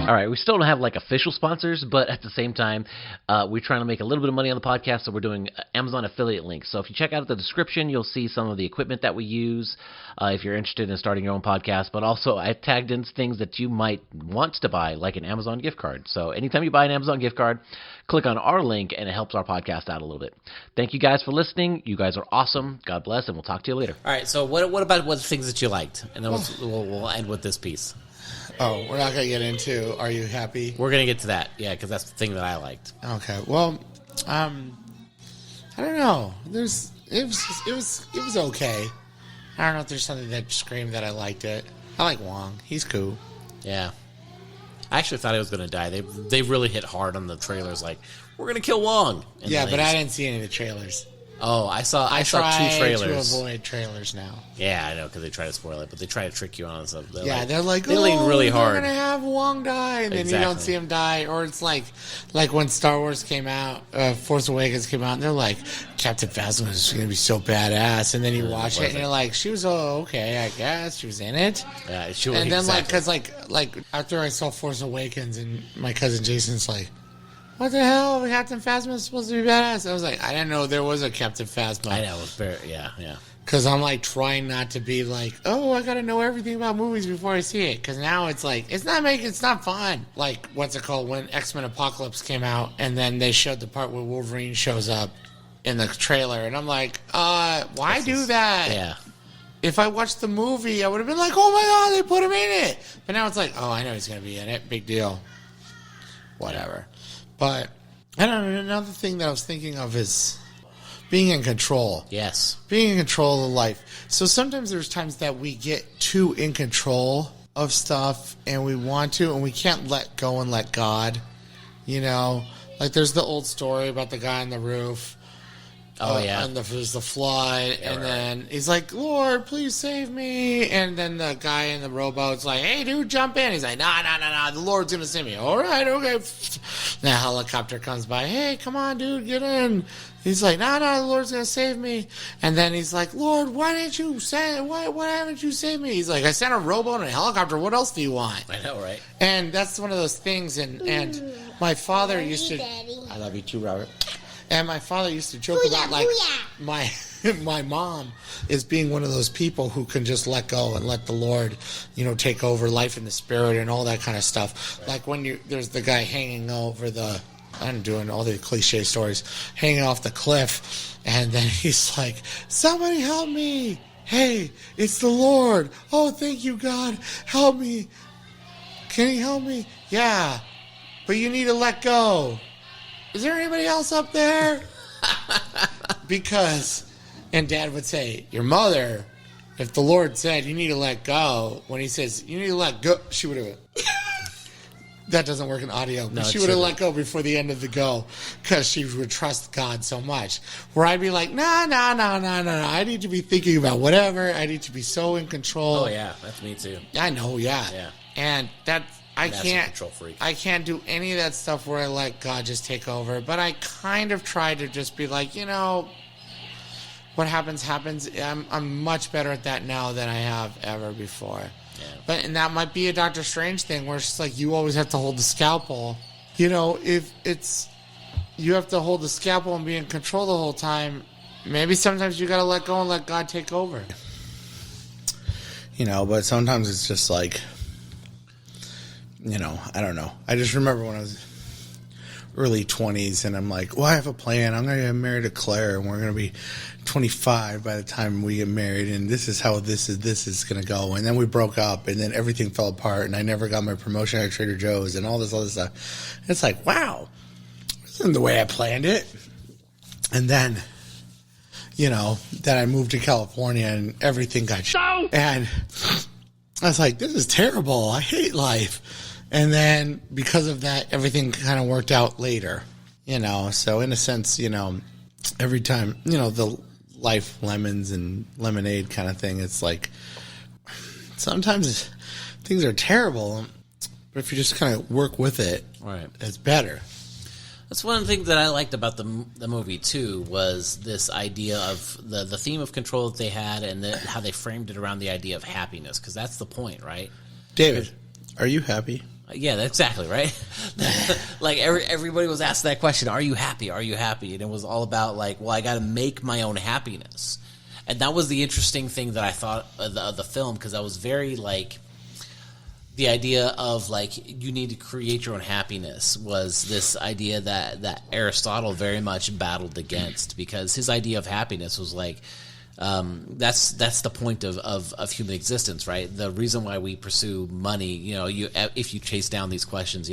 All right, we still don't have like official sponsors, but at the same time, we're trying to make a little bit of money on the podcast, so we're doing Amazon affiliate links. So if you check out the description, you'll see some of the equipment that we use if you're interested in starting your own podcast. But also, I tagged in things that you might want to buy, like an Amazon gift card. So anytime you buy an Amazon gift card, click on our link, and it helps our podcast out a little bit. Thank you guys for listening. You guys are awesome. God bless, and we'll talk to you later. All right, so what about what things that you liked? And then we'll end with this piece. Oh, we're not going to get into Are You Happy? We're going to get to that, yeah, because that's the thing that I liked. Okay, well, I don't know. It was okay. I don't know if there's something that screamed that I liked it. I like Wong. He's cool. Yeah. I actually thought he was going to die. They really hit hard on the trailers, like, we're going to kill Wong. And yeah, but I didn't see any of the trailers. Oh, I saw 2 trailers. I try to avoid trailers now. Yeah, I know, because they try to spoil it, but they try to trick you on stuff. They're like, they lean really hard. They're going to have Wong die, and then you don't see him die. Or it's like when Star Wars came out, Force Awakens came out, and they're like, Captain Phasma is going to be so badass. And then you watch it, and you're like, she was okay, I guess. She was in it. Yeah, she was. And then, because after I saw Force Awakens, and my cousin Jason's like, what the hell? Captain Phasma is supposed to be badass. I was like, I didn't know there was a Captain Phasma. I know, it was very, yeah. Because I'm like trying not to be like, oh, I got to know everything about movies before I see it. Because now it's like, it's not fun. Like, what's it called? When X-Men Apocalypse came out, and then they showed the part where Wolverine shows up in the trailer, and I'm like, why do that? Yeah. If I watched the movie, I would have been like, oh my god, they put him in it. But now it's like, oh, I know he's going to be in it. Big deal. Whatever. But I don't know. Another thing that I was thinking of is being in control. Yes. Being in control of life. So sometimes there's times that we get too in control of stuff and we want to, and we can't let go and let God. You know? Like there's the old story about the guy on the roof. Oh, yeah. And there's the flood, and then he's like, Lord, please save me. And then the guy in the rowboat's like, hey, dude, jump in. He's like, nah, the Lord's going to save me. All right, okay. The helicopter comes by. Hey, come on, dude, get in. He's like, nah, the Lord's going to save me. And then he's like, Lord, why haven't you saved me? He's like, I sent a rowboat and a helicopter. What else do you want? I know, right? And that's one of those things. And my father used to. Daddy. I love you too, Robert. And my father used to joke about, like, my mom is being one of those people who can just let go and let the Lord, take over life in the spirit and all that kind of stuff. Right. Like when there's the guy hanging over I'm doing all the cliche stories, hanging off the cliff, and then he's like, somebody help me. Hey, it's the Lord. Oh, thank you, God. Help me. Can you help me? Yeah, but you need to let go. Is there anybody else up there? And Dad would say, your mother, if the Lord said you need to let go, when he says you need to let go, she would have. That doesn't work in audio. But she would have let go before the end of the go because she would trust God so much. Where I'd be like, no. I need to be thinking about whatever. I need to be so in control. Oh, yeah. That's me, too. I know, yeah. And I can't do any of that stuff where I let God just take over. But I kind of try to just be like, what happens. I'm much better at that now than I have ever before. Yeah. And that might be a Doctor Strange thing where it's just like you always have to hold the scalpel. If you have to hold the scalpel and be in control the whole time, maybe sometimes you got to let go and let God take over. But sometimes it's just like, I don't know. I just remember when early 20s, and I'm like, well, I have a plan. I'm going to get married to Claire, and we're going to be 25 by the time we get married, and this is how this is going to go. And then we broke up, and then everything fell apart, and I never got my promotion at Trader Joe's and all this other stuff. And it's like, wow, this isn't the way I planned it. And then, then I moved to California, and everything got shit. And I was like, this is terrible. I hate life. And then because of that, everything kind of worked out later, So in a sense, every time, the life lemons and lemonade kind of thing, it's like sometimes things are terrible, but if you just kind of work with it, right, it's better. That's one of the things that I liked about the movie, too, was this idea of the theme of control that they had and how they framed it around the idea of happiness, because that's the point, right? David, are you happy? Yeah, that's exactly right. Like everybody was asked that question: "Are you happy? Are you happy?" And it was all about I got to make my own happiness, and that was the interesting thing that I thought of the film, because I was very the idea of you need to create your own happiness was this idea that Aristotle very much battled against, because his idea of happiness was that's the point of human existence, right? The reason why we pursue money, if you chase down these questions,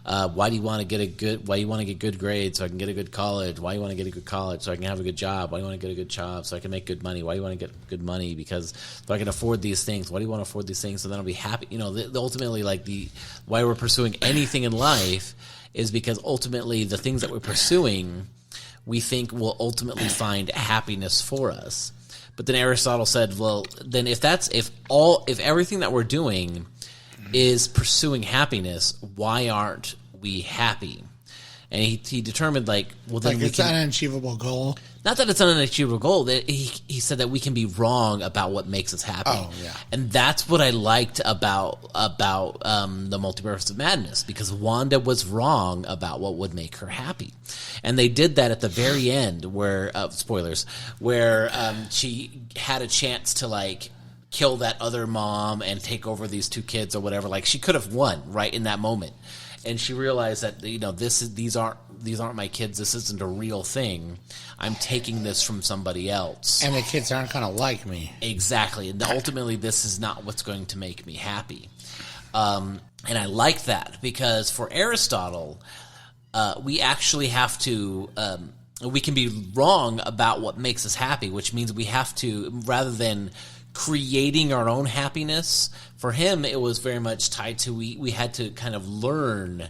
why do you want to get good grades so I can get a good college? Why do you want to get a good college so I can have a good job? Why do you want to get a good job so I can make good money? Why do you want to get good money because so I can afford these things? Why do you want to afford these things so then I'll be happy? Ultimately, why we're pursuing anything in life is because ultimately the things that we're pursuing we think will ultimately find happiness for us. But then Aristotle said, well, then if everything that we're doing is pursuing happiness, why aren't we happy? And he determined, then it's an unachievable goal. Not that it's an unachievable goal. That he said that we can be wrong about what makes us happy. Oh, yeah. And that's what I liked about the Multiverse of Madness, because Wanda was wrong about what would make her happy, and they did that at the very end, where spoilers, where she had a chance to kill that other mom and take over these two kids or whatever. She could have won right in that moment. And she realized that these aren't my kids. This isn't a real thing. I'm taking this from somebody else, and the kids aren't going to like me. Exactly, and ultimately, this is not what's going to make me happy. And I like that, because for Aristotle, we actually have to. We can be wrong about what makes us happy, which means we have to, rather than creating our own happiness. For him, it was very much tied to we had to kind of learn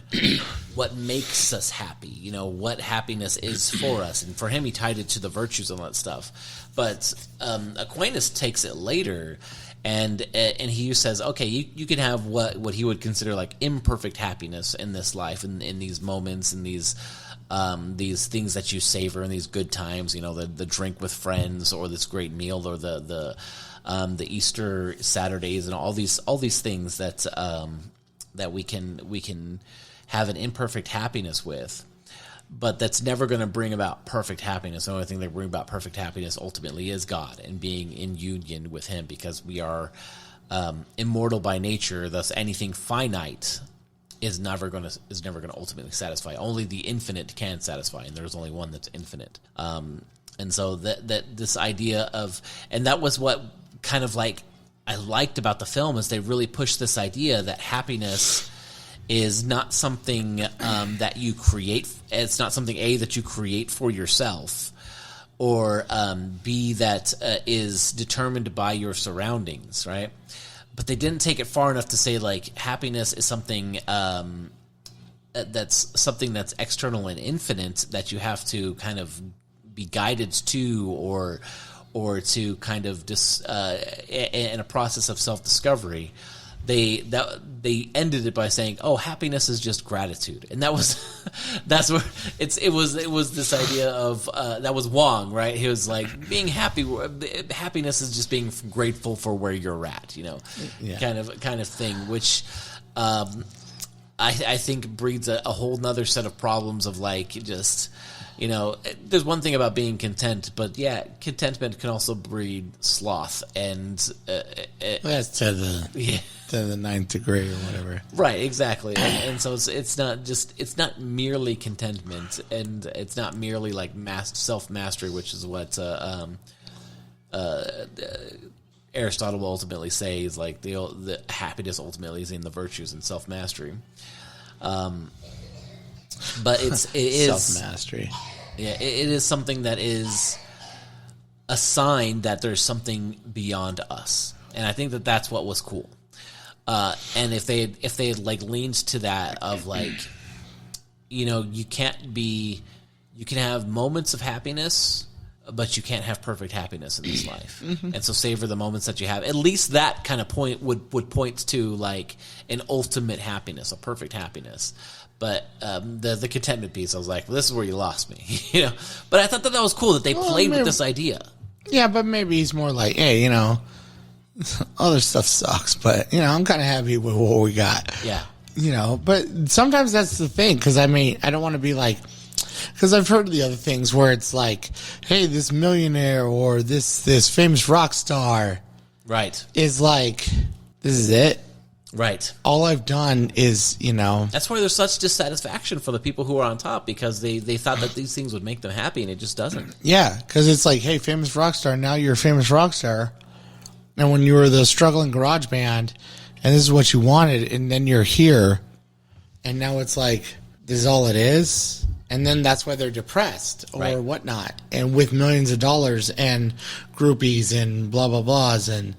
what makes us happy, what happiness is for us. And for him, he tied it to the virtues and all that stuff. But Aquinas takes it later, and he says, okay, you can have what he would consider imperfect happiness in this life, in these moments, and these things that you savor, in these good times, the drink with friends, or this great meal, or the Easter Saturdays, and all these things that we can have an imperfect happiness with, but that's never going to bring about perfect happiness. The only thing that brings about perfect happiness ultimately is God and being in union with Him, because we are immortal by nature. Thus, anything finite is never going to ultimately satisfy. Only the infinite can satisfy, and there's only one that's infinite. And so that this idea of, and that was what kind of I liked about the film, is they really pushed this idea that happiness is not something that you create. It's not something that you create for yourself, or B, that is determined by your surroundings, right? But they didn't take it far enough to say happiness is something that's external and infinite, that you have to kind of be guided to, or to kind of in a process of self-discovery. They ended it by saying, "Oh, happiness is just gratitude," and that's where it was this idea of that was Wong, right? He was being happy. Happiness is just being grateful for where you're at, Yeah. kind of thing, which I think breeds a whole nother set of problems of just You know, there's one thing about being content, but yeah, contentment can also breed sloth, and that's to the ninth degree or whatever. Right, exactly, and so it's not merely contentment, and it's not merely like self mastery, which is what Aristotle will ultimately say is like the happiness ultimately is in the virtues and self mastery. But it is self-mastery. Yeah, it is something that is a sign that there's something beyond us, and I think that that's what was cool. And if they had like leaned to that of like, you know, you can have moments of happiness, but you can't have perfect happiness in this life. And so savor the moments that you have. At least that kind of point would point to like an ultimate happiness, a perfect happiness. But the contentment piece, I was like, well, this is where you lost me, you know. But I thought that was cool that they played with this idea. Yeah, but maybe he's more like, hey, you know, other stuff sucks, but you know, I'm kind of happy with what we got. Yeah, you know. But sometimes that's the thing, because I mean, I don't want to be like, because I've heard the other things where it's like, hey, this millionaire or this famous rock star, right, is like, this is it. Right. All I've done is, you know... That's why there's such dissatisfaction for the people who are on top, because they thought that these things would make them happy, and it just doesn't. Yeah, because it's like, hey, famous rock star, now you're a famous rock star. And when you were the struggling garage band, and this is what you wanted, and then you're here, and now it's like, this is all it is? And then that's why they're depressed or whatnot. And with millions of dollars and groupies and blah, blah, blahs and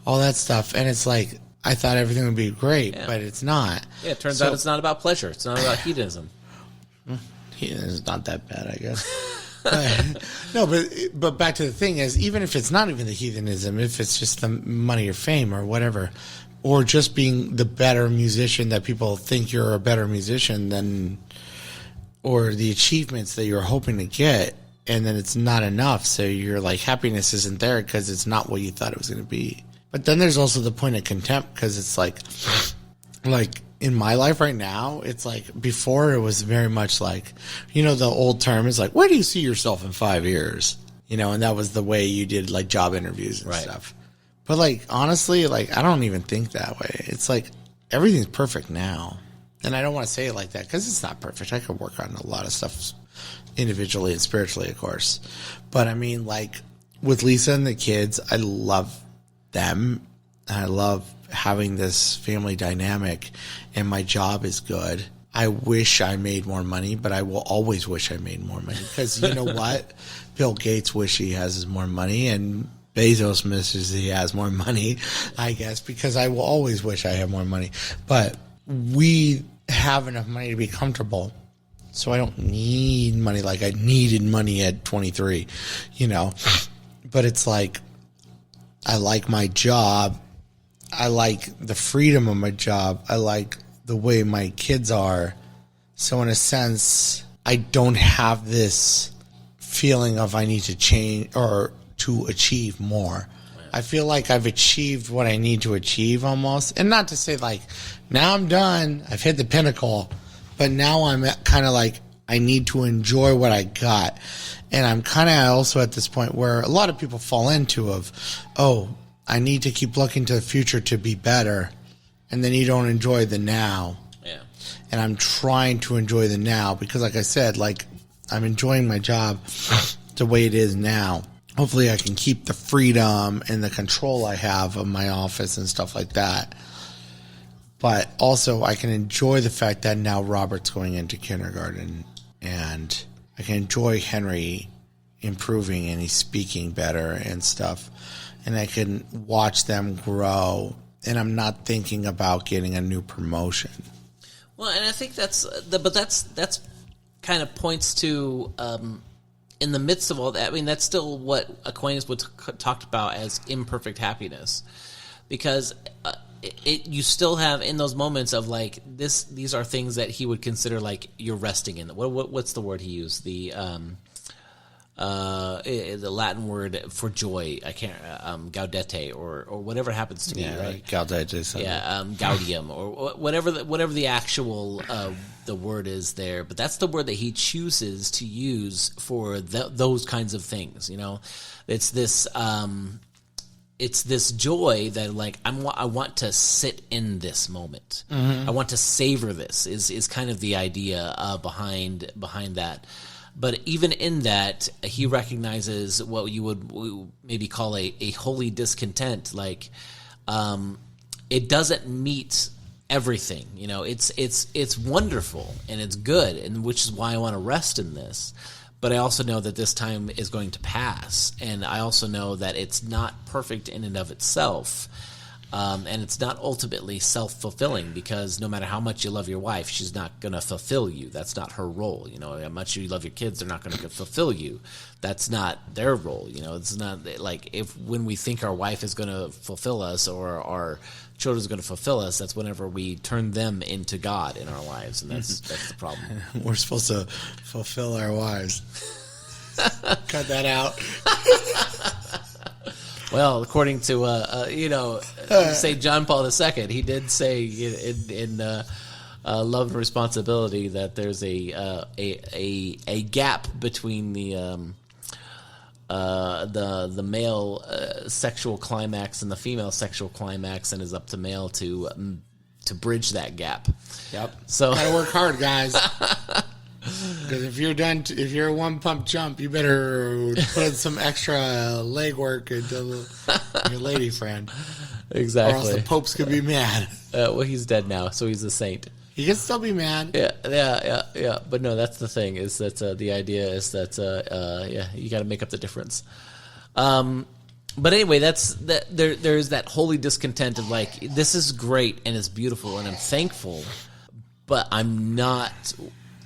all that stuff. And it's like... I thought everything would be great, but it's not. Yeah, it turns out it's not about pleasure. It's not about hedonism. Hedonism is not that bad, I guess. No, but back to the thing is, even if it's not even the hedonism, if it's just the money or fame or whatever, or just being the better musician that people think you're a better musician than, or the achievements that you're hoping to get, and then it's not enough, so you're like, happiness isn't there because it's not what you thought it was going to be. But then there's also the point of contempt, because it's like in my life right now, it's like before it was very much like, you know, the old term is like, where do you see yourself in 5 years? You know, and that was the way you did like job interviews and stuff. But like, honestly, like I don't even think that way. It's like everything's perfect now. And I don't want to say it like that because it's not perfect. I could work on a lot of stuff individually and spiritually, of course. But I mean, like with Lisa and the kids, I love them. I love having this family dynamic, and my job is good. I wish I made more money, but I will always wish I made more money, because you know what? Bill Gates wish he has more money, and Bezos misses he has more money, I guess, because I will always wish I had more money. But we have enough money to be comfortable, so I don't need money like I needed money at 23, you know. But it's like, I like my job. I like the freedom of my job. I like the way my kids are. So in a sense, I don't have this feeling of I need to change or to achieve more. I feel like I've achieved what I need to achieve almost. And not to say like, now I'm done. I've hit the pinnacle. But now I'm kind of like, I need to enjoy what I got. And I'm kind of also at this point where a lot of people fall into of, oh, I need to keep looking to the future to be better. And then you don't enjoy the now. Yeah. And I'm trying to enjoy the now because, like I said, like I'm enjoying my job the way it is now. Hopefully I can keep the freedom and the control I have of my office and stuff like that. But also I can enjoy the fact that now Robert's going into kindergarten, and I can enjoy Henry improving and he's speaking better and stuff. And I can watch them grow, and I'm not thinking about getting a new promotion. Well, and I think that's kind of points to, in the midst of all that, I mean, that's still what Aquinas would talked about as imperfect happiness, because you still have in those moments of like this. These are things that he would consider like you're resting in. What's the word he used? the Latin word for joy. I can't gaudete or whatever it happens to be, right? Gaudete. Yeah, gaudium or whatever the actual the word is there. But that's the word that he chooses to use for those kinds of things. You know, it's this joy that like I want to sit in this moment. I want to savor this. Is kind of the idea behind that. But even in that, he recognizes what you would maybe call a holy discontent. Like, it doesn't meet everything. You know, it's wonderful and it's good, and which is why I want to rest in this. But I also know that this time is going to pass, and I also know that it's not perfect in and of itself. And it's not ultimately self-fulfilling, because no matter how much you love your wife, she's not going to fulfill you. That's not her role. You know, how much you love your kids, they're not going to fulfill you. That's not their role. You know, it's not like when we think our wife is going to fulfill us or our children is going to fulfill us, that's whenever we turn them into God in our lives, and that's the problem. We're supposed to fulfill our wives. Cut that out. Well, according to St. John Paul II, he did say in Love and Responsibility that there's a gap between the male sexual climax and the female sexual climax, and is up to male to bridge that gap. Yep. So gotta work hard, guys. Because if you're a one pump jump, you better put some extra legwork into your lady friend. Exactly. Or else the popes could be mad. Well, he's dead now, so he's a saint. He can still be mad. Yeah. But no, that's the thing. Is that the idea is that you got to make up the difference. But anyway, that's that. There's that holy discontent of like, this is great and it's beautiful and I'm thankful, but I'm not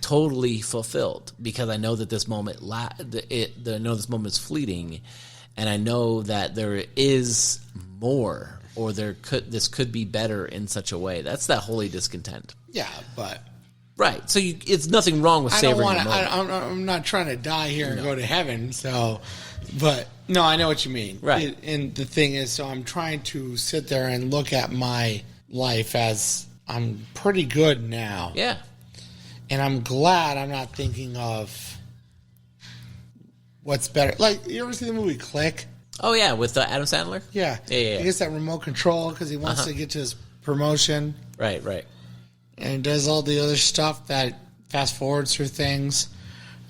totally fulfilled, because I know that this moment I know this moment is fleeting, and I know that there is more, or this could be better in such a way. That's that holy discontent. Yeah, but right. So it's nothing wrong with savoring the moment. I'm not trying to die here and go to heaven. So, but no, I know what you mean. Right. And the thing is, so I'm trying to sit there and look at my life as I'm pretty good now. Yeah. And I'm glad I'm not thinking of what's better. Like, you ever see the movie Click? Oh, yeah, with Adam Sandler? Yeah. Yeah. He gets that remote control because he wants to get to his promotion. Right. And he does all the other stuff that fast forwards through things.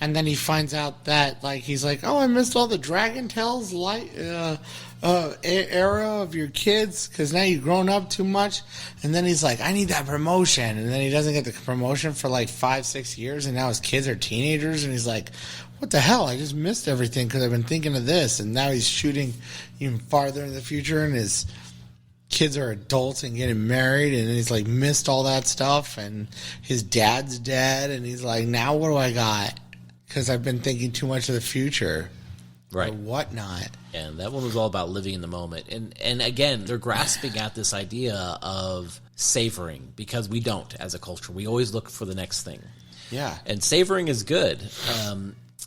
And then he finds out that, like, he's like, oh, I missed all the Dragon Tales era of your kids because now you've grown up too much. And then he's like, I need that promotion. And then he doesn't get the promotion for like 5-6 years, and now his kids are teenagers, and he's like, what the hell? I just missed everything because I've been thinking of this. And now he's shooting even farther in the future, and his kids are adults and getting married, and he's like missed all that stuff, and his dad's dead, and he's like, now what do I got? Because I've been thinking too much of the future. Right. Or whatnot. And that one was all about living in the moment. And again, they're grasping at this idea of savoring, because we don't as a culture. We always look for the next thing. Yeah. And savoring is good.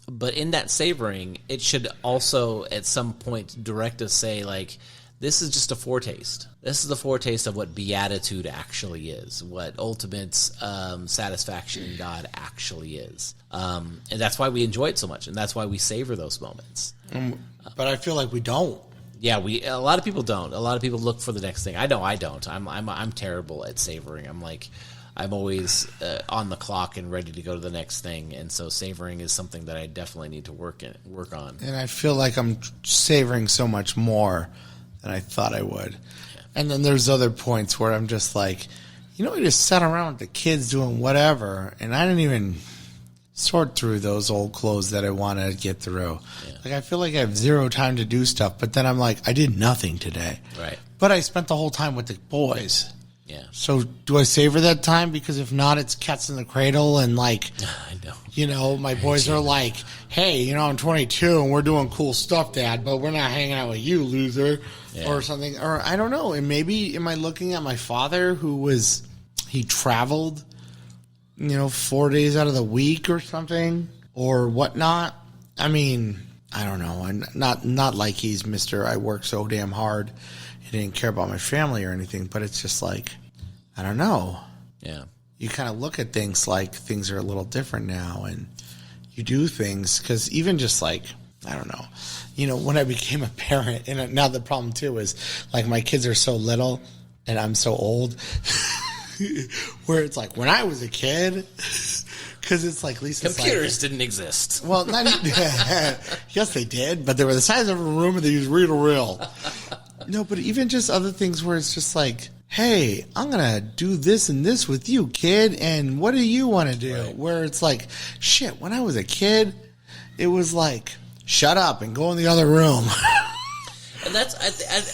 But in that savoring, it should also at some point direct us, say, like, this is just a foretaste. This is the foretaste of what beatitude actually is, what ultimate satisfaction in God actually is. And that's why we enjoy it so much, and that's why we savor those moments. But I feel like we don't. Yeah, a lot of people don't. A lot of people look for the next thing. I know I don't. I'm terrible at savoring. I'm always on the clock and ready to go to the next thing, and so savoring is something that I definitely need to work on. And I feel like I'm savoring so much more than I thought I would. Yeah. And then there's other points where I'm just like, I just sat around with the kids doing whatever, and I didn't even sort through those old clothes that I want to get through. Yeah. Like, I feel like I have zero time to do stuff, but then I'm like, I did nothing today. Right. But I spent the whole time with the boys. Yeah. So do I savor that time? Because if not, it's cats in the cradle, and like, I know. My boys are like, hey, I'm 22 and we're doing cool stuff, Dad, but we're not hanging out with you, loser, or something. Or I don't know. And maybe am I looking at my father he traveled, 4 days out of the week or something or whatnot. I mean, I don't know. I'm not like he's Mr. I work so damn hard. He didn't care about my family or anything, but it's just like, I don't know. Yeah. You kind of look at things like things are a little different now, and you do things because even just like, I don't know, when I became a parent, and now the problem too is like my kids are so little and I'm so old, where it's like when I was a kid, because it's like Lisa's computers didn't exist. Well, not yes, they did, but they were the size of a room and they used reel-to-reel. No, but even just other things where it's just like, hey, I'm going to do this and this with you, kid, and what do you want to do? Right. Where it's like, shit, when I was a kid, it was like, shut up and go in the other room. And that's,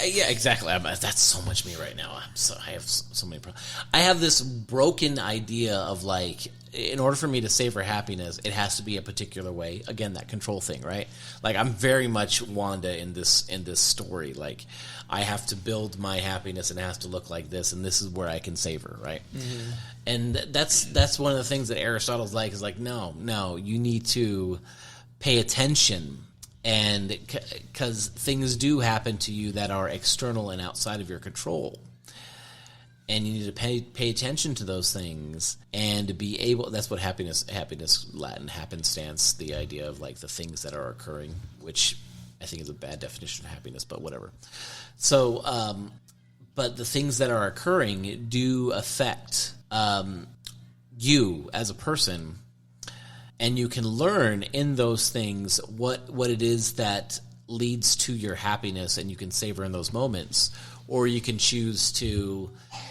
yeah, exactly. That's so much me right now. I have so many problems. I have this broken idea of like, in order for me to savor happiness, it has to be a particular way. Again, that control thing, right? Like I'm very much Wanda in this story. Like I have to build my happiness and it has to look like this, and this is where I can savor, right? Mm-hmm. And that's one of the things that Aristotle's like is like, no, you need to pay attention. And because things do happen to you that are external and outside of your control. And you need to pay attention to those things and to be able, that's what happiness, Latin, happenstance, the idea of like the things that are occurring, which I think is a bad definition of happiness, but whatever. So, but the things that are occurring do affect you as a person. And you can learn in those things what it is that leads to your happiness, and you can savor in those moments. Or you can choose to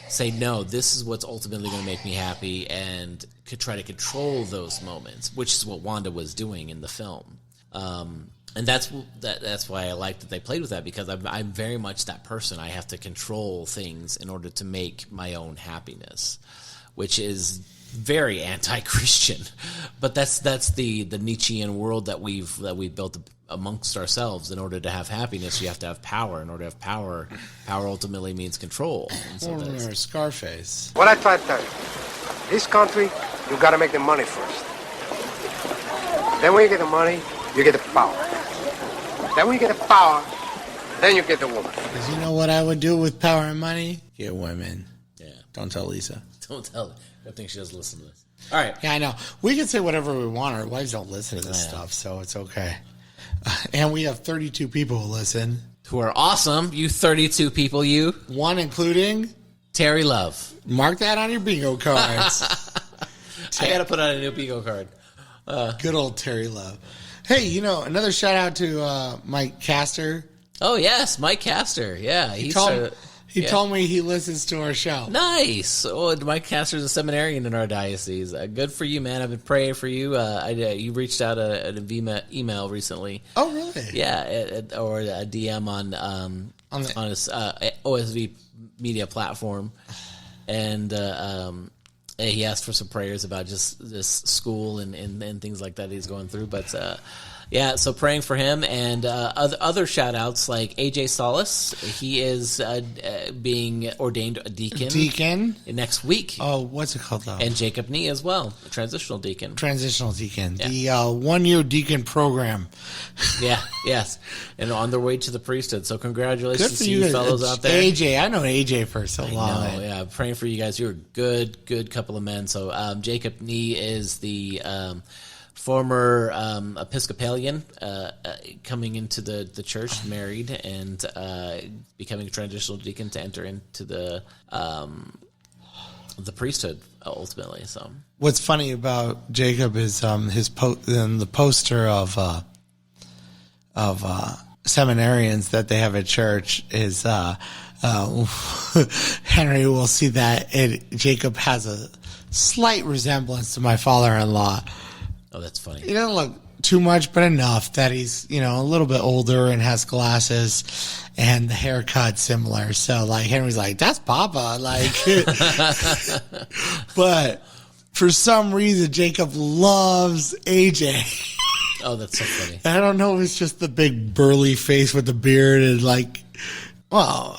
say, no, this is what's ultimately going to make me happy, and could try to control those moments, which is what Wanda was doing in the film. And that's why I like that they played with that, because I'm very much that person. I have to control things in order to make my own happiness, which is very anti-Christian, but that's the Nietzschean world that we've built amongst ourselves. In order to have happiness, you have to have power. In order to have power ultimately means control. And so remember Scarface. What I try to tell you, this country, you got to make the money first. Then when you get the money, you get the power. Then when you get the power, then you get the woman. Because you know what I would do with power and money? Get women. Yeah. Don't tell Lisa. Don't tell her. I think she doesn't listen to this. All right. Yeah, I know. We can say whatever we want. Our wives don't listen to this stuff, so it's okay. And we have 32 people who listen. Who are awesome. You 32 people, you. One including Terry Love. Mark that on your bingo cards. I got to put on a new bingo card. Good old Terry Love. Hey, another shout out to Mike Castor. Oh, yes, Mike Castor. Yeah, He told me he listens to our show. Nice. Oh, Mike Castor's a seminarian in our diocese. Good for you, man. I've been praying for you. You reached out an email recently. Oh, really? Yeah, or a DM on his OSV media platform, and he asked for some prayers about just this school and things like that he's going through. But yeah, so praying for him, and other shout-outs like AJ Solis. He is being ordained a deacon next week. Oh, what's it called, though? And Jacob Nee as well, a transitional deacon. Yeah. The 1-year deacon program. Yeah, yes. And on their way to the priesthood. So congratulations Good for to you fellows out there. AJ, I know AJ for so long. Yeah, praying for you guys. You're a good couple of men. So Jacob Nee is the former Episcopalian coming into the church, married, and becoming a transitional deacon to enter into the priesthood ultimately. So what's funny about Jacob is the poster of seminarians that they have at church is Henry will see that Jacob has a slight resemblance to my father-in-law. Oh, that's funny. He doesn't look too much, but enough that he's, a little bit older and has glasses and the haircut similar. So, like, Henry's like, that's Papa. Like, but for some reason, Jacob loves AJ. Oh, that's so funny. I don't know if it's just the big burly face with the beard and, like, well,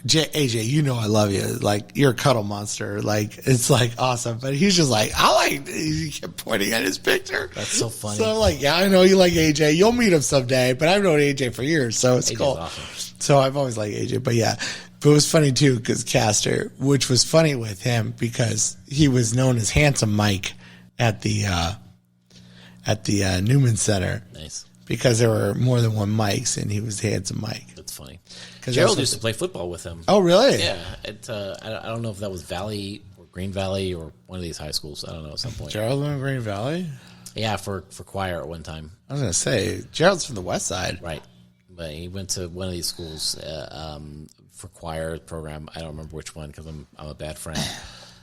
AJ, you know I love you. Like, you're a cuddle monster. Like, it's like awesome. But he's just like, he kept pointing at his picture. That's so funny. So I'm like, yeah, I know you like AJ. You'll meet him someday. But I've known AJ for years, so it's AJ's cool. awesome. So I've always liked AJ. But yeah, but it was funny too because Castor, which was funny with him because he was known as Handsome Mike at the Newman Center. Nice. Because there were more than one Mikes, and he was Handsome Mike. That's funny. Gerald used to play football with him. Oh, really? Yeah. I don't know if that was Valley or Green Valley or one of these high schools. I don't know at some point. Gerald went to Green Valley? Yeah, for choir at one time. I was going to say, Gerald's from the West Side. Right. But he went to one of these schools for choir program. I don't remember which one because I'm a bad friend.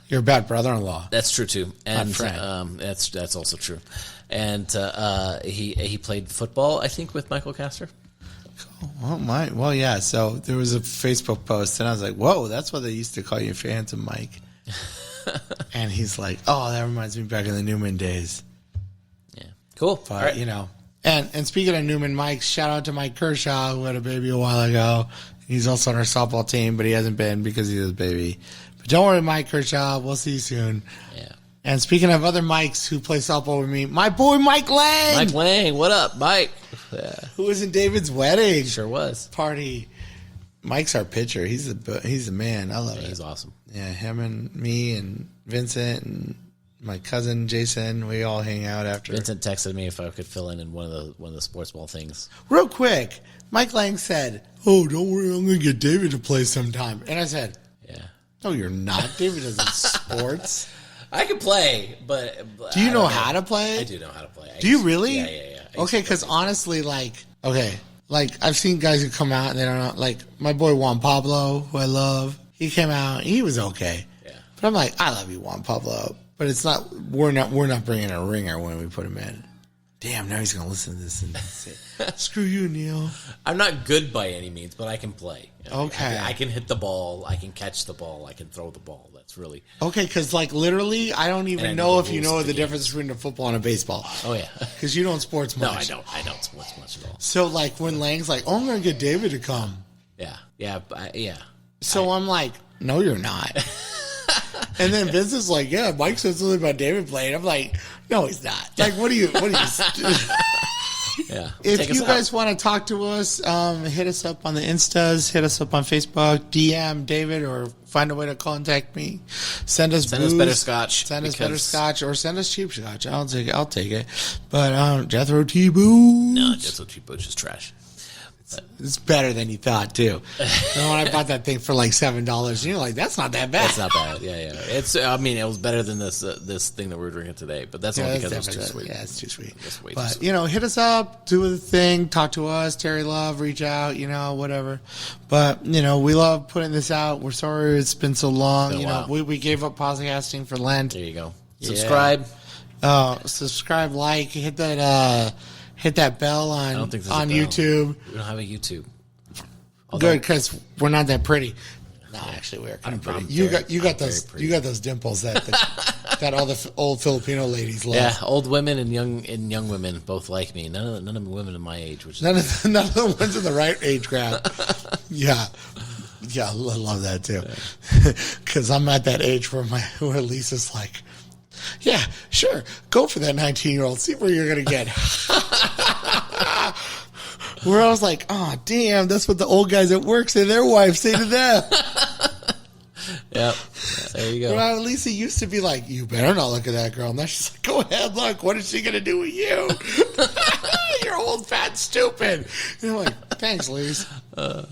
You're a bad brother-in-law. That's true too, and friend. that's also true. And he played football, I think, with Michael Castor. Cool. Oh my! Well, yeah. So there was a Facebook post, and I was like, "Whoa, that's what they used to call you, Handsome Mike." And he's like, "Oh, that reminds me back in the Newman days." Yeah, cool. But all right. you know, and speaking of Newman Mike, shout out to Mike Kershaw who had a baby a while ago. He's also on our softball team, but he hasn't been because he has a baby. But don't worry, Mike Kershaw. We'll see you soon. Yeah. And speaking of other Mikes who play softball with me, my boy Mike Lang. Mike Lang, what up, Mike? Yeah. Who was in David's wedding. Sure was. Party. Mike's our pitcher. He's the man. I love it. He's awesome. Yeah, him and me and Vincent and my cousin Jason, we all hang out after. Vincent texted me if I could fill in one of the sports ball things. Real quick, Mike Lang said, "Oh, don't worry, I'm going to get David to play sometime." And I said, "Yeah, no, you're not. David doesn't sports." I can play, but do you know how to play? I do know how to play. Do you really? Yeah. Okay, because honestly, like I've seen guys who come out and they don't know. Like my boy Juan Pablo, who I love, he came out. He was okay. Yeah. But I'm like, I love you, Juan Pablo. But it's not. We're not bringing a ringer when we put him in. Damn, now he's gonna listen to this and say, "Screw you, Neil." I'm not good by any means, but I can play. Okay. I can hit the ball. I can catch the ball. I can throw the ball. That's really okay. Because like literally, I don't even know if you know the difference between a football and a baseball. Oh yeah, because you don't sports much. No, I don't sports much at all. So like when Lang's like, "Oh, I'm gonna get David to come." Yeah. So I'm like, "No, you're not." And then Vince is like, "Yeah, Mike said something about David playing." I'm like, "No, he's not." Like, what are you? Yeah. If you guys want to talk to us, hit us up on the Instas, hit us up on Facebook, DM David, or find a way to contact me. Send us better scotch. Send us better scotch, or send us cheap scotch. I'll take it. But Jethro T. Boo. No, Jethro T. Boo's just trash. It's better than you thought too. And when I bought that thing for like $7, you're like, that's not that bad. That's not bad. Yeah. It's. I mean, it was better than this thing that we're drinking today, but that's only because it was too sweet. Yeah, it's too sweet. But hit us up, do the thing, talk to us. Terry Love, reach out, whatever. But we love putting this out. We're sorry it's been so long. We gave up podcasting for Lent. There you go. Yeah. Subscribe, like, hit that bell on YouTube. We don't have a YouTube. Good, because we're not that pretty. No, actually, we are kind of pretty. You got those dimples that all the old Filipino ladies love. Yeah, old women and young women both like me. None of the women in my age, which is none of the ones in the right age crowd. Yeah, I love that too. Because I'm at that age where Lisa's like, yeah, sure, go for that 19-year-old. See where you're gonna get. Where I was like, oh, damn, that's what the old guys at work say their wives say to them. Yep. There you go. Well, Lisa used to be like, you better not look at that girl. Now she's like, go ahead, look. What is she going to do with you? You're old, fat, stupid. And I'm like, thanks, Lisa.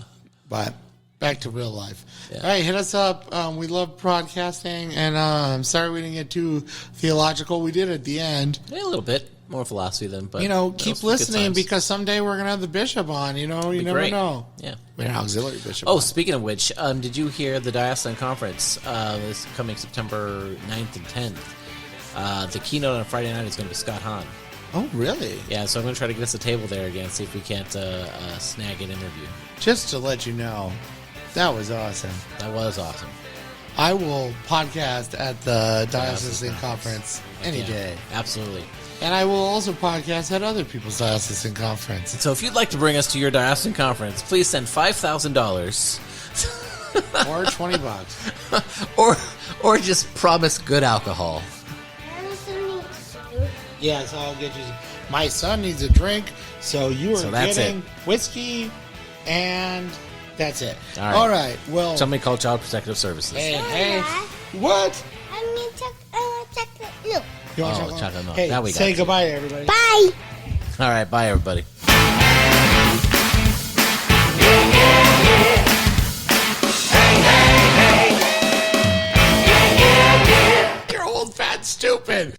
But back to real life. Yeah. All right, hit us up. We love broadcasting. And I'm sorry we didn't get too theological. We did at the end. Yeah, a little bit. More philosophy than, but keep listening because someday we're gonna have the bishop on. You never know. Yeah, we're an auxiliary bishop. Oh, speaking of which, did you hear the Diocesan Conference is coming September 9th and 10th? The keynote on Friday night is going to be Scott Hahn. Oh, really? Yeah, so I'm going to try to get us a table there again, see if we can't snag an interview. Just to let you know, that was awesome. That was awesome. I will podcast at the Diocesan Conference any day. Absolutely. And I will also podcast at other people's diocesan conference. So if you'd like to bring us to your diocesan conference, please send $5,000 Or $20. or just promise good alcohol. Yeah, so I'll get you. My son needs a drink, so you are that's getting it. whiskey, and that's it. All right. Well, somebody call Child Protective Services. Hey, what? I mean, chocolate. Look. You want Oh, chocolate milk. Hey, Now we got say you. goodbye to everybody. Bye. All right, bye everybody. You're old, fat, stupid.